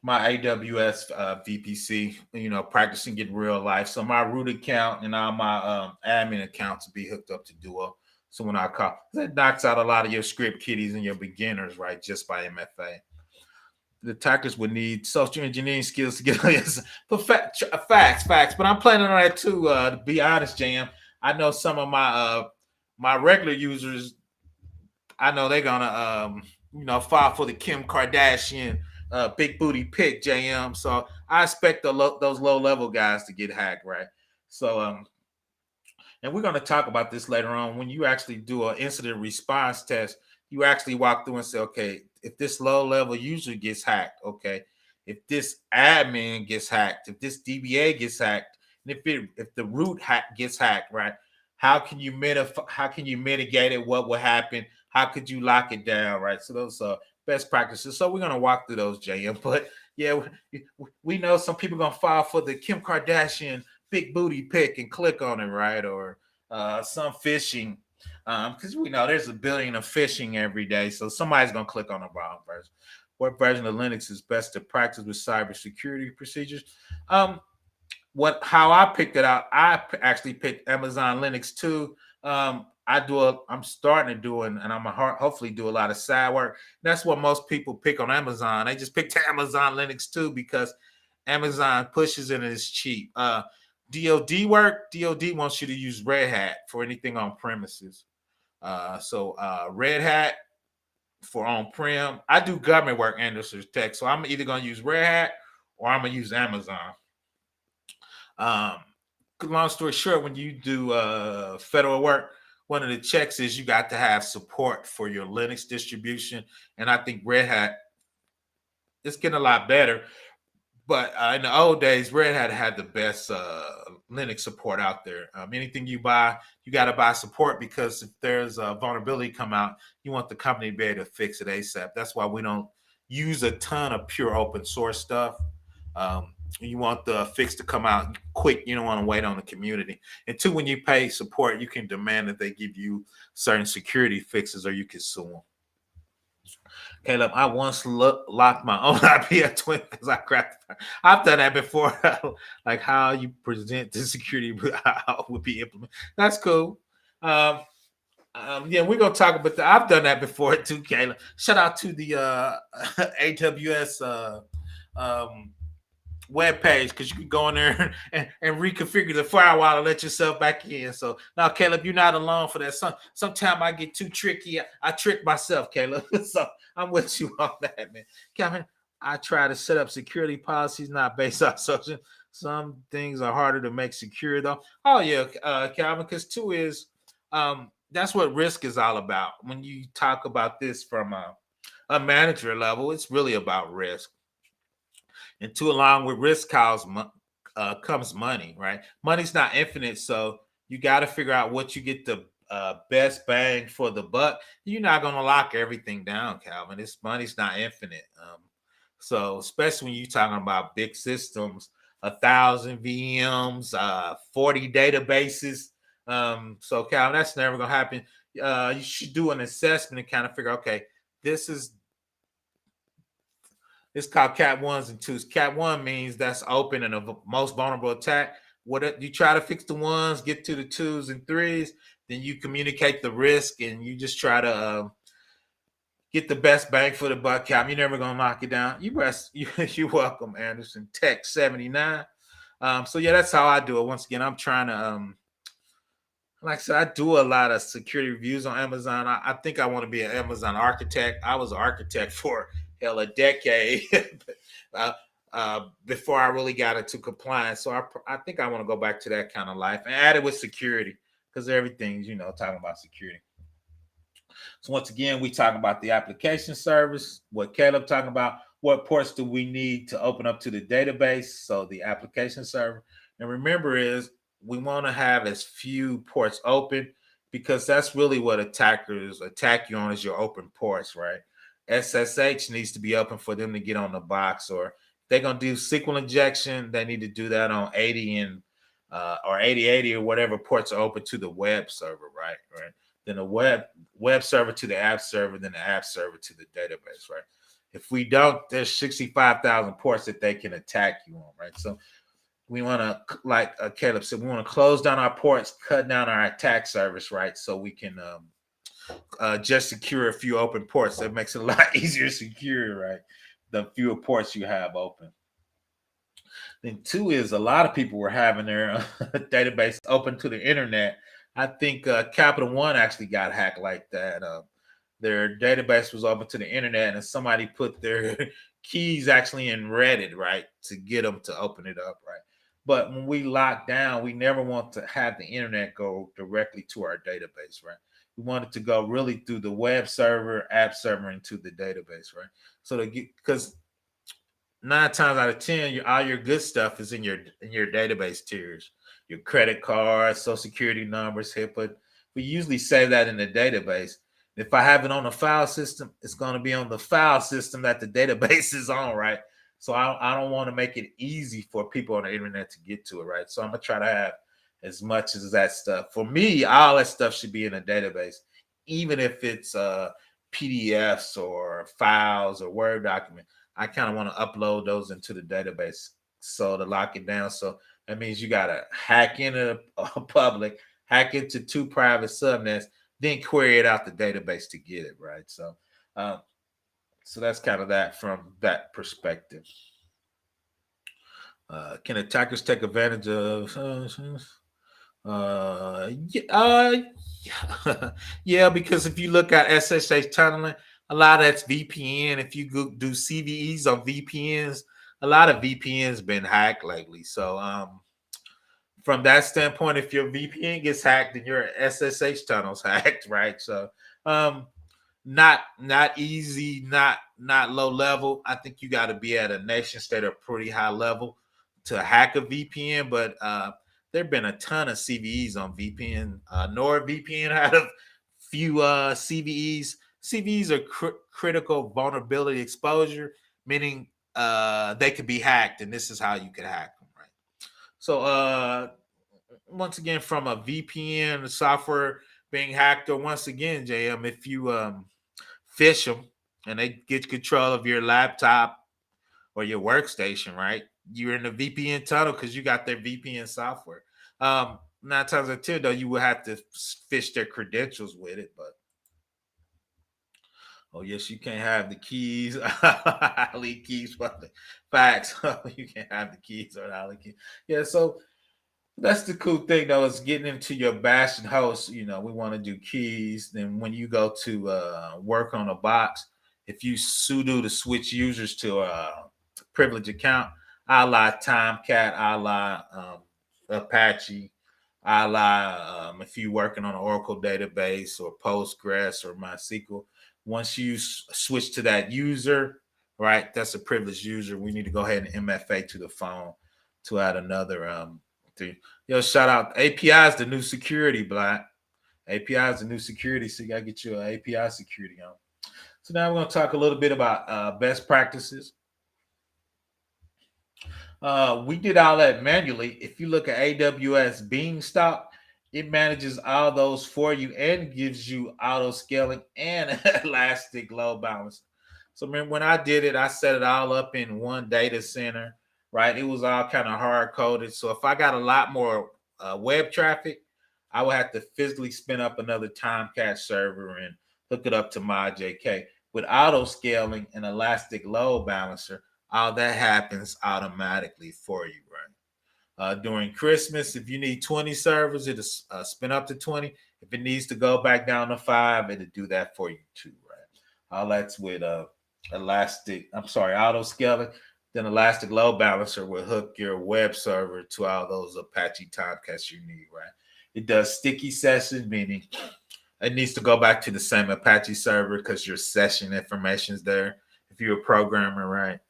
my AWS VPC, practicing in real life. So my root account and all my admin accounts will be hooked up to Duo. So when I call, that knocks out a lot of your script kiddies and your beginners, right, just by MFA. The attackers would need social engineering skills to get this. Facts. But I'm planning on that too. To be honest, Jam, I know some of my regular users. I know they're gonna fall for the Kim Kardashian big booty pick, JM. So I expect those low level guys to get hacked, right? So and we're going to talk about this later on. When you actually do an incident response test, you actually walk through and say, okay, if this low level user gets hacked, okay, if this admin gets hacked, if this DBA gets hacked, and if the root gets hacked, right? How can you mitigate it? What will happen? How could you lock it down, right? So those are best practices. So we're going to walk through those, JM. But yeah, we know some people are going to fall for the Kim Kardashian big booty pick and click on it, right? Or some phishing, because we know there's a billion of phishing every day. So somebody's going to click on the wrong version. What version of Linux is best to practice with cybersecurity procedures? How I picked it out, I actually picked Amazon Linux 2. I'm starting to do, and I'm gonna hopefully do a lot of side work. That's what most people pick on Amazon. They just picked Amazon Linux 2 because Amazon pushes it and it's cheap. DoD work. DoD wants you to use Red Hat for anything on premises. So Red Hat for on-prem. I do government work and there's tech, so I'm either gonna use Red Hat or I'm gonna use Amazon. Long story short, when you do federal work, one of the checks is you got to have support for your Linux distribution. And I think Red Hat, it's getting a lot better. But in the old days, Red Hat had the best Linux support out there. Anything you buy, you got to buy support, because if there's a vulnerability come out, you want the company to be able to fix it ASAP. That's why we don't use a ton of pure open source stuff. You want the fix to come out quick. You don't want to wait on the community. And two, when you pay support, you can demand that they give you certain security fixes, or you can sue them. Caleb, I once locked my own IP at Twin because I cracked. I've done that before. Like how you present the security would be implemented. That's cool. Yeah, we're gonna talk about that. I've done that before too, Caleb. Shout out to the AWS web page, because you can go in there and reconfigure the firewall and let yourself back in. So now, Caleb, you're not alone for that. Sometimes I get too tricky. I trick myself, Caleb. So I'm with you on that, man. Calvin, I try to set up security policies not based on social. Some things are harder to make secure, though. Oh yeah, Calvin, because two is that's what risk is all about. When you talk about this from a manager level, it's really about risk. And two, along with risk comes money, right? Money's not infinite, so you got to figure out what you get the best bang for the buck. You're not going to lock everything down, Calvin. This money's not infinite. So especially when you're talking about big systems, 1,000 VMs, 40 databases. So Calvin, that's never going to happen. You should do an assessment and kind of figure, okay, it's called Cat 1s and 2s. Cat 1 means that's open and the most vulnerable attack. What you try to fix the 1s, get to the 2s and 3s, then you communicate the risk and you just try to get the best bang for the buck, Cap. You're never gonna knock it down. You're welcome, Anderson. Tech 79. So yeah, that's how I do it. Once again, I'm trying to like I said, I do a lot of security reviews on Amazon. I think I want to be an Amazon architect. I was an architect for a decade before I really got into compliance. So I think I want to go back to that kind of life and add it with security, because everything's, talking about security. So once again, we talk about the application service, what Caleb talking about, what ports do we need to open up to the database? So the application server. And remember is we want to have as few ports open, because that's really what attackers attack you on, is your open ports, right? SSH needs to be open for them to get on the box, or if they're going to do SQL injection, they need to do that on 80 and or 8080 or whatever ports are open to the web server, right? Then the web server to the app server, then the app server to the database, right? If we don't, there's 65,000 ports that they can attack you on, right? So we want to, like Caleb said, we want to close down our ports, cut down our attack service, right? So we can just secure a few open ports. That makes it a lot easier to secure, right? The fewer ports you have open. Then two is a lot of people were having their database open to the internet. I think Capital One actually got hacked like that. Their database was open to the internet, and somebody put their keys actually in Reddit, right, to get them to open it up, right? But when we lock down, we never want to have the internet go directly to our database, right? We want it to go really through the web server, app server, into the database, right? So because 9 times out of 10, all your good stuff is in your database tiers. Your credit card, social security numbers, HIPAA. We usually save that in the database. If I have it on the file system, it's going to be on the file system that the database is on, right? So I don't want to make it easy for people on the internet to get to it, right? So I'm going to try to have as much as that stuff. For me, all that stuff should be in a database, even if it's PDFs or files or Word document. I kind of want to upload those into the database so to lock it down. So that means you got to hack into a public, hack into 2 private subnets, then query it out the database to get it, right? So so that's kind of that from that perspective. Can attackers take advantage of yeah, because if you look at SSH tunneling, a lot of that's VPN. If you do CVEs on VPNs, a lot of VPNs been hacked lately. So from that standpoint, if your VPN gets hacked, then your SSH tunnel's hacked, right? So not easy, not low level. I think you got to be at a nation state or pretty high level to hack a VPN. But there have been a ton of CVEs on VPN. NordVPN had a few CVEs. CVEs are critical vulnerability exposure, meaning they could be hacked, and this is how you could hack them, right? So once again, from a VPN software being hacked, or once again, JM, if you phish them and they get control of your laptop or your workstation, right? You're in the VPN tunnel because you got their VPN software. 9 times out of 10, though, you will have to phish their credentials with it. But oh yes, you can't have the keys. I leave keys for the facts. You can't have the keys or the keys. Yeah, so that's the cool thing though, is getting into your Bastion host. You know, we want to do keys. Then when you go to work on a box, if you sudo to switch users to a privileged account, a la Tomcat, a la Apache, a la if you're working on an Oracle database or Postgres or MySQL, once you switch to that user, right, that's a privileged user. We need to go ahead and MFA to the phone to add another Yo, shout out API is the new security, Black. API is the new security, so you gotta get your API security on. So now we're gonna talk a little bit about best practices. We did all that manually. If you look at AWS Beanstalk, it manages all those for you and gives you auto scaling and elastic load balance. So remember when I did it, I set it all up in one data center, right? It was all kind of hard coded. So if I got a lot more web traffic, I would have to physically spin up another Tomcat server and hook it up to my JK. With auto scaling and elastic load balancer, all that happens automatically for you, right? During Christmas, if you need 20 servers, it'll spin up to 20. If it needs to go back down to 5, it'll do that for you too, right? All that's with auto scaling. Then elastic load balancer will hook your web server to all those Apache Tomcats you need, right? It does sticky sessions, meaning it needs to go back to the same Apache server because your session information is there. If you're a programmer, right?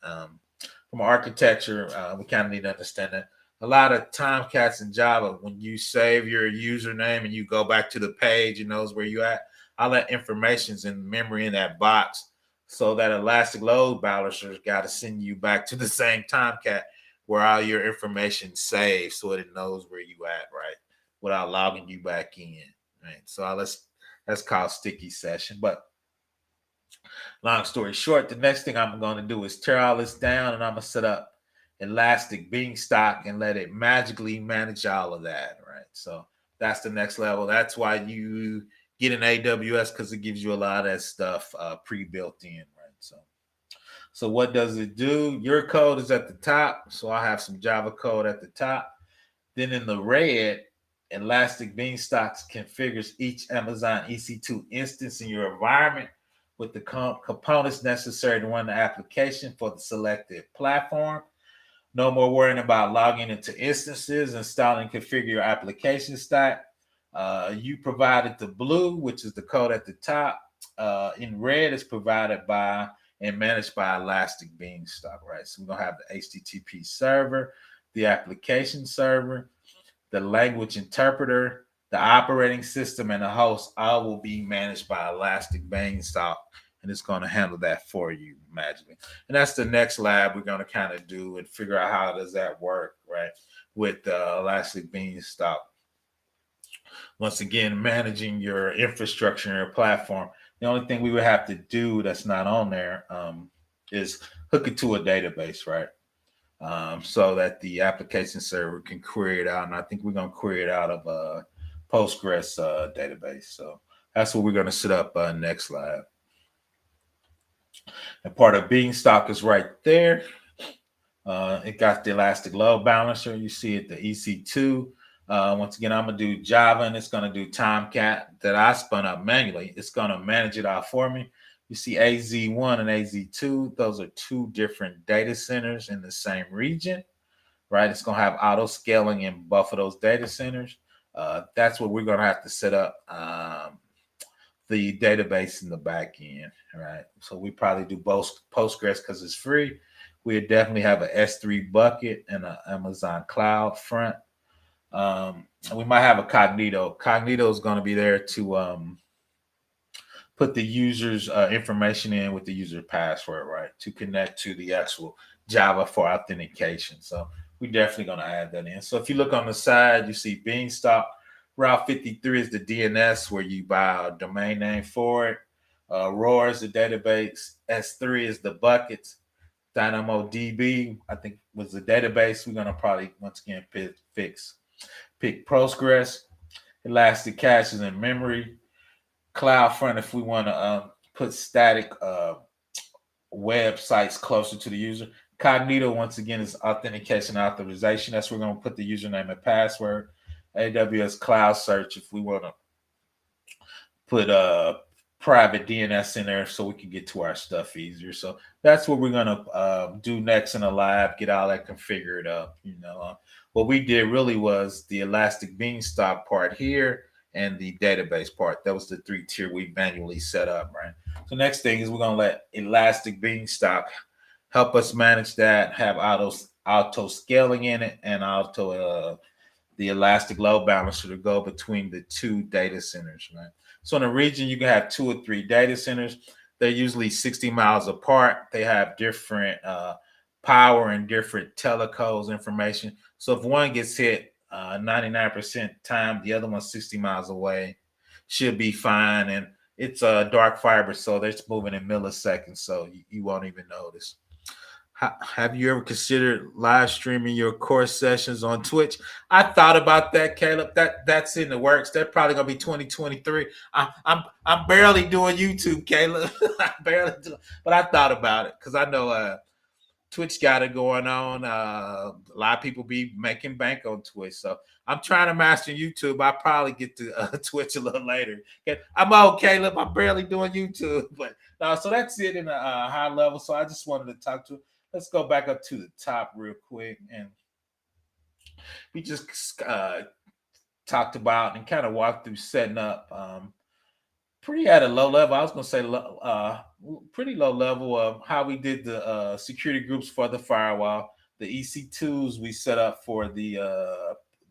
From architecture, we kind of need to understand that. A lot of Tomcats in Java, when you save your username and you go back to the page, it knows where you at. All that information's in memory in that box. So that elastic load balancer's got to send you back to the same Tomcat where all your information saves, so it knows where you at, right? Without logging you back in, right? So that's called sticky session. But long story short, the next thing I'm going to do is tear all this down, and I'm going to set up Elastic Beanstalk and let it magically manage all of that, right? So that's the next level. That's why you get an AWS, because it gives you a lot of that stuff pre-built in, right? So what does it do? Your code is at the top. So I have some Java code at the top. Then in the red, Elastic Beanstalk configures each Amazon EC2 instance in your environment with the components necessary to run the application for the selected platform. No more worrying about logging into instances, installing and configure your application stack. You provided the blue, which is the code at the top. In red is provided by and managed by Elastic Beanstalk, right? So we're going to have the HTTP server, the application server, the language interpreter, the operating system, and the host all will be managed by Elastic Beanstalk, and it's going to handle that for you magically. And that's the next lab we're going to kind of do and figure out how does that work, right, with Elastic Beanstalk. Once again, managing your infrastructure and your platform. The only thing we would have to do that's not on there is hook it to a database, right? So that the application server can query it out. And I think we're going to query it out of a Postgres database. So that's what we're going to set up next lab. And part of Beanstalk is right there. It got the elastic load balancer. You see it, the EC2. Once again, I'm going to do Java, and it's going to do Tomcat that I spun up manually. It's going to manage it out for me. You see AZ1 and AZ2. Those are two different data centers in the same region. right? It's going to have auto scaling in both of those data centers. That's what we're going to have to set up the database in the back end, right? So we probably do both Postgres because it's free. We definitely have an S3 bucket and an Amazon Cloud front. And we might have a Cognito. Cognito is going to be there to put the user's information in with the user password, right, to connect to the actual Java for authentication. So we're definitely going to add that in. So if you look on the side, you see Beanstalk. Route 53 is the DNS where you buy a domain name for it. ROAR is the database. S3 is the buckets. DynamoDB, I think, was the database. We're going to probably, once again, pick Postgres. Elastic cache is in memory. CloudFront, if we want to put static websites closer to the user. Cognito, once again, is authentication and authorization. That's where we're going to put the username and password. AWS Cloud Search, if we want to put a private DNS in there so we can get to our stuff easier. So that's what we're going to do next in the lab, get all that configured up. What we did really was the Elastic Beanstalk part here and the database part. That was the 3-tier we manually set up, right? So next thing is we're going to let Elastic Beanstalk help us manage that, have auto scaling in it, and the Elastic Load Balancer to go between the two data centers, right? So in a region, you can have 2 or 3 data centers. They're usually 60 miles apart. They have different power and different telecoms information. So if one gets hit 99% time, the other one's 60 miles away, should be fine. And it's a dark fiber, so they're moving in milliseconds, so you won't even notice. Have you ever considered live streaming your course sessions on Twitch? I thought about that, Caleb. That's in the works. That's probably gonna be 2023. I'm barely doing YouTube, Caleb. But I thought about it because I know Twitch got it going on. A lot of people be making bank on Twitch, so I'm trying to master YouTube. I'll probably get to Twitch a little later. Okay? I'm old, Caleb. I'm barely doing YouTube, but no. So that's it in a high level. So I just wanted to talk to. Let's go back up to the top real quick, and we just talked about and kind of walked through setting up pretty at a low level. I was going to say pretty low level of how we did the security groups for the firewall, the EC2s we set up for the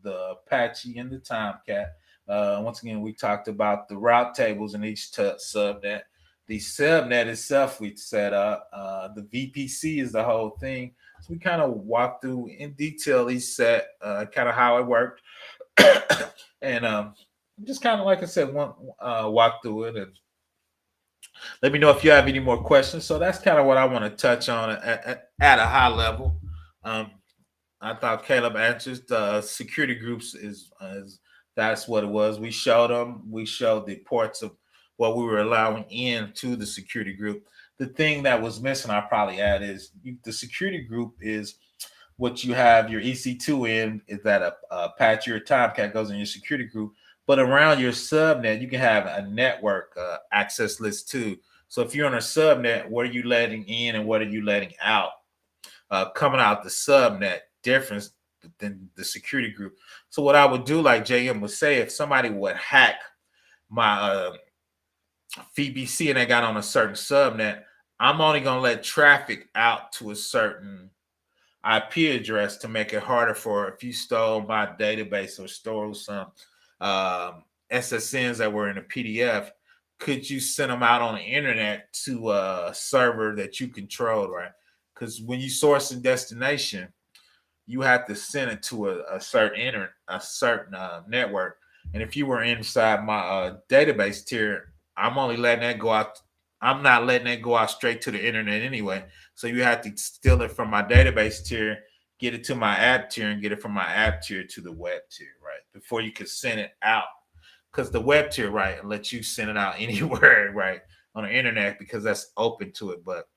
Apache and the Tomcat. Once again, we talked about the route tables in each subnet. The subnet itself we set up. The VPC is the whole thing. So we kind of walked through in detail each set, kind of how it worked. And just kind of, like I said, walk through it. And let me know if you have any more questions. So that's kind of what I want to touch on at a high level. I thought Caleb answers the security groups is that's what it was. We showed them. We showed the ports of what we were allowing in to the security group. The thing that was missing, I'll probably add, is the security group is what you have your EC2 in, is that a Apache or Tomcat goes in your security group. But around your subnet, you can have a network access list too. So if you're on a subnet, what are you letting in and what are you letting out? Coming out the subnet, difference than the security group. So what I would do, like JM would say, if somebody would hack my VPC and they got on a certain subnet, I'm only going to let traffic out to a certain IP address to make it harder for, if you stole my database or stole some SSNs that were in a PDF, could you send them out on the internet to a server that you controlled, right? Because when you source a destination, you have to send it to a certain network. And if you were inside my database tier, I'm only letting that go out. I'm not letting that go out straight to the internet anyway. So you have to steal it from my database tier, get it to my app tier, and get it from my app tier to the web tier, right? Before you can send it out. Because the web tier, right, lets you send it out anywhere, right, on the internet, because that's open to it. But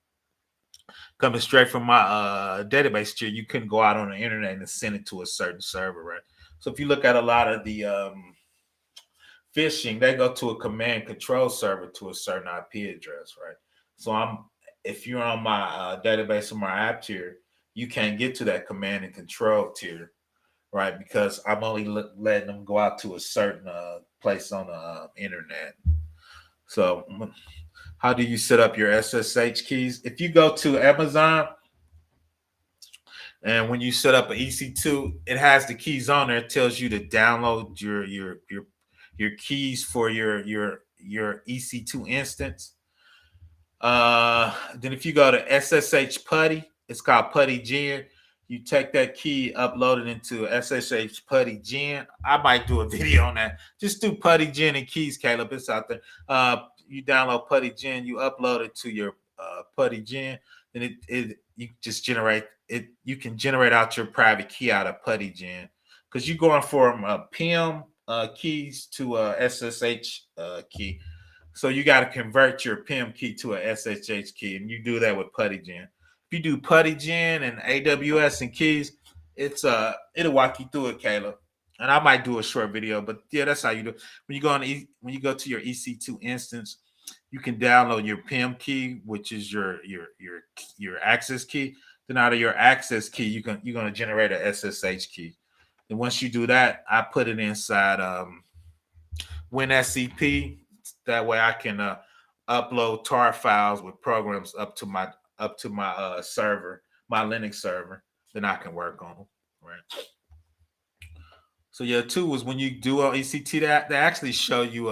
coming straight from my database tier, you couldn't go out on the internet and send it to a certain server, right? So if you look at a lot of the phishing, they go to a command control server to a certain IP address, right? So if you're on my database or my app tier, you can't get to that command and control tier, right? Because I'm only letting them go out to a certain place on the internet. So, how do you set up your SSH keys? If you go to Amazon and when you set up an EC2, it has the keys on there. It tells you to download your keys for your EC2 instance. Then if you go to SSH Putty, it's called Putty Gen. You take that key, upload it into SSH Putty Gen. I might do a video on that. Just do Putty Gen and keys, Caleb. It's out there. You download Putty Gen, you upload it to your Putty Gen, then it you just generate it. You can generate out your private key out of Putty Gen because you're going from PIM keys to a SSH key. So you got to convert your PIM key to a SSH key, and you do that with PuttyGen. If you do PuttyGen and AWS and keys, it'll walk you through it, Caleb. And I might do a short video, but yeah, that's how you do it. When you go to your EC2 instance, you can download your PIM key, which is your access key. Then out of your access key, you're gonna generate a SSH key. And once you do that, I put it inside WinSCP. That way I can upload tar files with programs up to my server, my Linux server. Then I can work on them. Right. So yeah, two was when you do on ECT, that they actually show you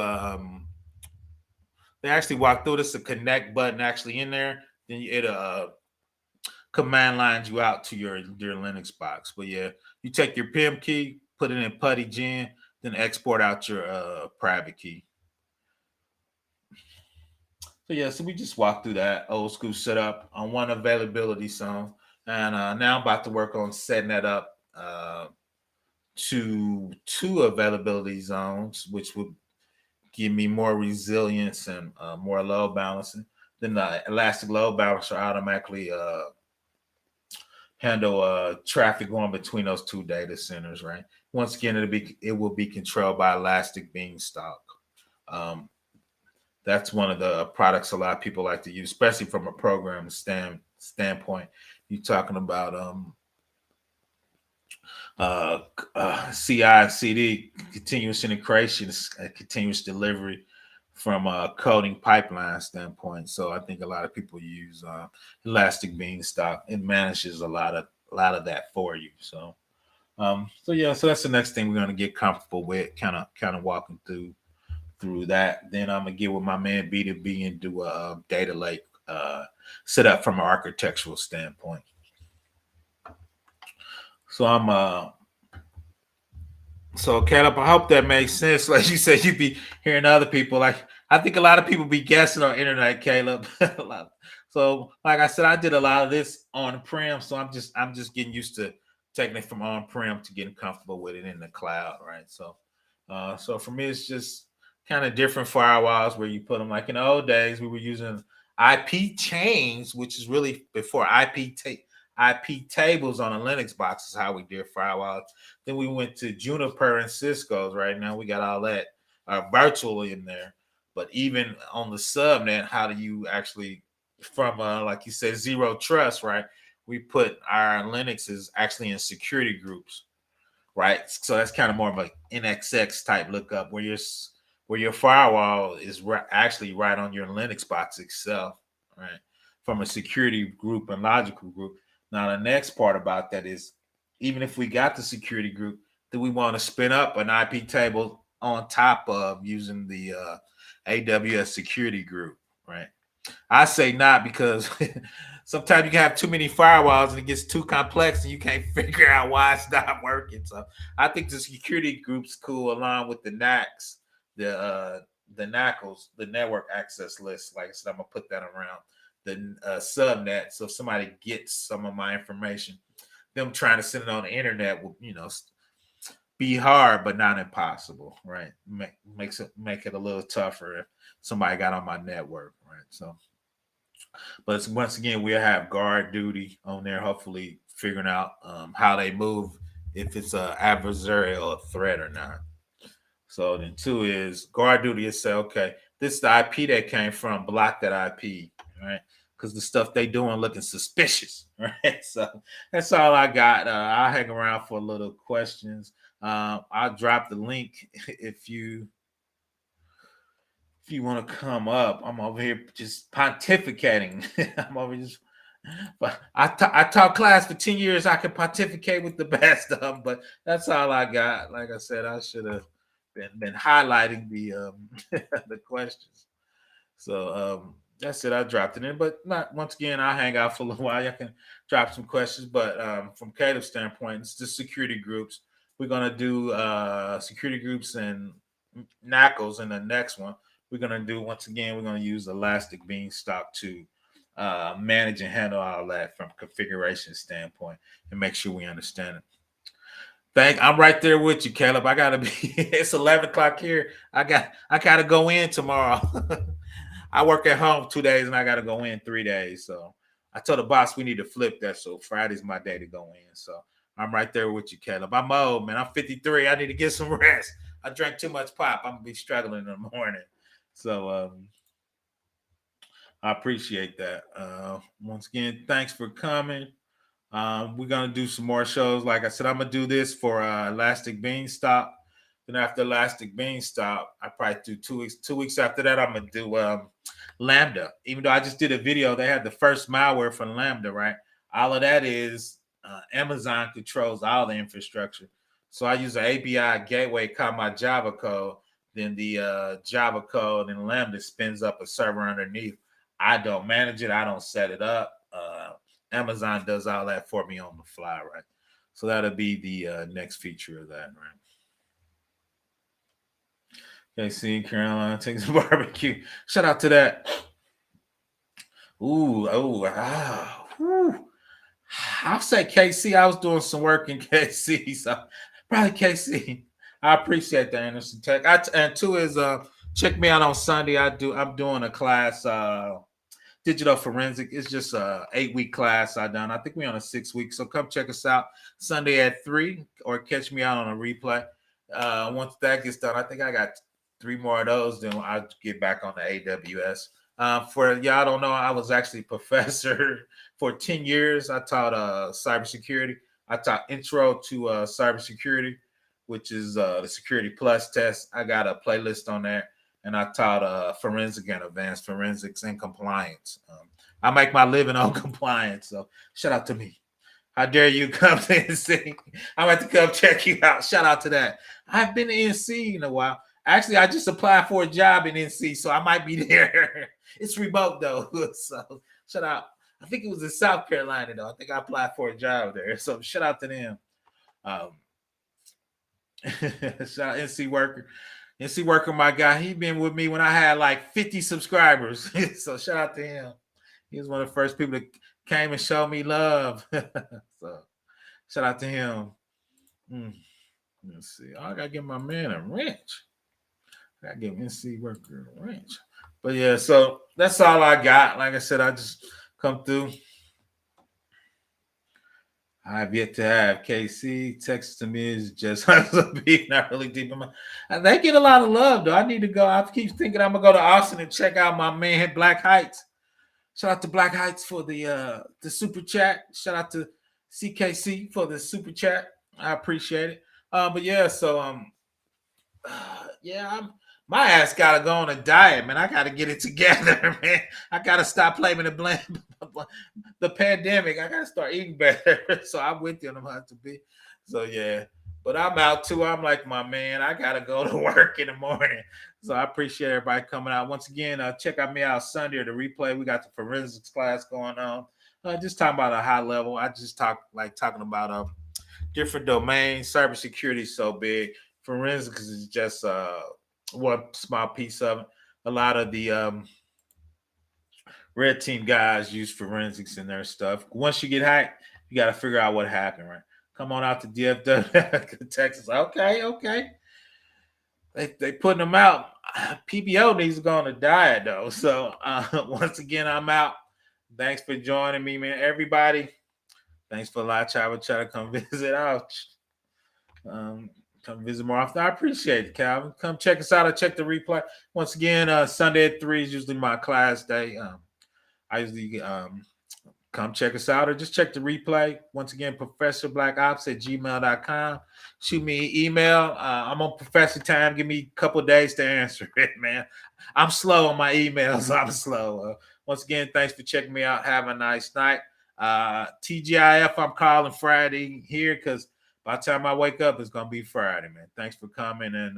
they actually walk through this, a connect button actually in there. Then it command lines you out to your Linux box. But yeah, you take your PIM key, put it in PuttyGen, then export out your private key. So yeah, so we just walked through that old school setup on one availability zone, and now I'm about to work on setting that up to two availability zones, which would give me more resilience and more load balancing. Then the elastic load balancer automatically handle traffic going between those two data centers. Right. Once again, it will be controlled by Elastic Beanstalk. That's one of the products a lot of people like to use, especially from a program standpoint. You're talking about CI and CD, continuous integration, continuous delivery from a coding pipeline standpoint. So I think a lot of people use Elastic Beanstalk. It manages a lot of that for you. So yeah, so that's the next thing we're going to get comfortable with, kind of walking through that. Then I'm gonna get with my man B2B and do a data lake set up from an architectural standpoint. So so Caleb, I hope that makes sense. Like you said, you be hearing other people. Like I think a lot of people be guessing on internet, Caleb. So like I said, I did a lot of this on-prem, so I'm just getting used to taking it from on-prem to getting comfortable with it in the cloud, right? So for me, it's just kind of different firewalls where you put them. Like in the old days, we were using IP chains, which is really before IP tables on a Linux box is how we did firewalls. Then we went to Juniper and Cisco's. Right now, we got all that virtually in there. But even on the subnet, how do you actually, from like you said, zero trust, right? We put our Linuxes actually in security groups, right? So that's kind of more of an NXX type lookup where your firewall is actually right on your Linux box itself, right? From a security group and logical group. Now, the next part about that is, even if we got the security group, do we want to spin up an IP table on top of using the AWS security group, right? I say not, because sometimes you can have too many firewalls and it gets too complex and you can't figure out why it's not working. So I think the security group's cool, along with the NACs. The NACLs, the network access list. Like I said, I'm gonna put that around the subnet. So if somebody gets some of my information, them trying to send it on the internet will, be hard, but not impossible, right? Make it a little tougher if somebody got on my network, right? So, but once again, we'll have guard duty on there, hopefully figuring out how they move, if it's an adversarial threat or not. So then two is guard duty is say, okay, this is the IP that came from, block that IP, right? because the stuff they doing looking suspicious, right? So that's all I got. I'll hang around for a little questions. I'll drop the link if you want to come up. I'm over here just pontificating. I'm over just, but I taught class for 10 years. I could pontificate with the best of them, but that's all I got. Like I said, I should have been highlighting the the questions. So that's it. I dropped it in, but not once again. I'll hang out for a little while. You can drop some questions, but from Caleb's standpoint, it's just security groups. We're gonna do security groups and knuckles in the next one. We're gonna do once again. We're gonna use Elastic Beanstalk to manage and handle all that from configuration standpoint and make sure we understand it. I'm right there with you, Caleb. I gotta be. It's 11 o'clock here. I gotta go in tomorrow. I work at home 2 days and I gotta go in 3 days. So I told the boss we need to flip that. So Friday's my day to go in. So I'm right there with you, Caleb. I'm old, man. I'm 53. I need to get some rest. I drank too much pop. I'm gonna be struggling in the morning. So I appreciate that. Once again, thanks for coming. We're gonna do some more shows. Like I said, I'm gonna do this for Elastic Beanstalk. Then after Elastic Beanstalk, I probably do 2 weeks. 2 weeks after that, I'm gonna do Lambda. Even though I just did a video, they had the first malware for Lambda, right? All of that is Amazon controls all the infrastructure. So I use an API gateway, call my Java code. Then the Java code and Lambda spins up a server underneath. I don't manage it. I don't set it up. Amazon does all that for me on the fly, right? So that'll be the next feature of that, right? Okay, see, Carolina takes a barbecue. Shout out to that. I'll say KC. I was doing some work in KC, so probably KC. I appreciate that, Anderson Tech. And two is check me out on Sunday. I'm doing a class, digital forensic. It's just a 8-week class I done. I think we're on a 6 week. So come check us out Sunday at 3 or catch me out on a replay. Once that gets done, I think I got 3 more of those. Then I'll get back on the AWS. For y'all don't know, I was actually a professor for 10 years. I taught cybersecurity. I taught intro to cybersecurity, which is the Security Plus test. I got a playlist on there. And I taught forensic and advanced forensics and compliance. I make my living on compliance. So shout out to me. How dare you come to NC? I'm about to come check you out. Shout out to that. I've been to NC in a while. Actually, I just applied for a job in NC, so I might be there. It's remote though. So shout out. I think it was in South Carolina though. I think I applied for a job there. So shout out to them. Shout out NC worker. NC worker, my guy. He been with me when I had like 50 subscribers. So shout out to him. He was one of the first people that came and showed me love. So shout out to him. Let's see. I gotta give my man a wrench. I gotta give NC worker a wrench. But yeah, so that's all I got. Like I said, I just come through. I've yet to have KC. Text to me is just not really deep in my. They get a lot of love though. I need to go. I keep thinking I'm gonna go to Austin and check out my man Black Heights. Shout out to Black Heights for the super chat. Shout out to CKC for the super chat. I appreciate it. But yeah, so my ass gotta go on a diet, man. I gotta get it together, man. I gotta stop blaming the pandemic. I gotta start eating better. So I'm with you on how to be. So yeah, but I'm out too. I'm like, my man, I gotta go to work in the morning. So I appreciate everybody coming out. Once again, check out me out Sunday or the replay. We got the forensics class going on. Just talking about a high level. I just talking about different domains. Cybersecurity is so big. Forensics is just one small piece of it. A lot of the red team guys use forensics in their stuff. Once you get hacked, you got to figure out what happened, right? Come on out to DFW, Texas. Okay. They putting them out. PBO needs to go on a diet though. So once again, I'm out. Thanks for joining me, man. Everybody, thanks for try to come visit out. Come visit more often. I appreciate it, Calvin. Come check us out. I check the replay. Once again, Sunday at 3 is usually my class day. I usually come check us out or just check the replay. Once again, professorblackops@gmail.com. Shoot me an email. I'm on professor time. Give me a couple days to answer it, man. I'm slow on my emails. I'm slow. Once again, thanks for checking me out. Have a nice night. TGIF, I'm calling Friday here because by the time I wake up, it's going to be Friday, man. Thanks for coming and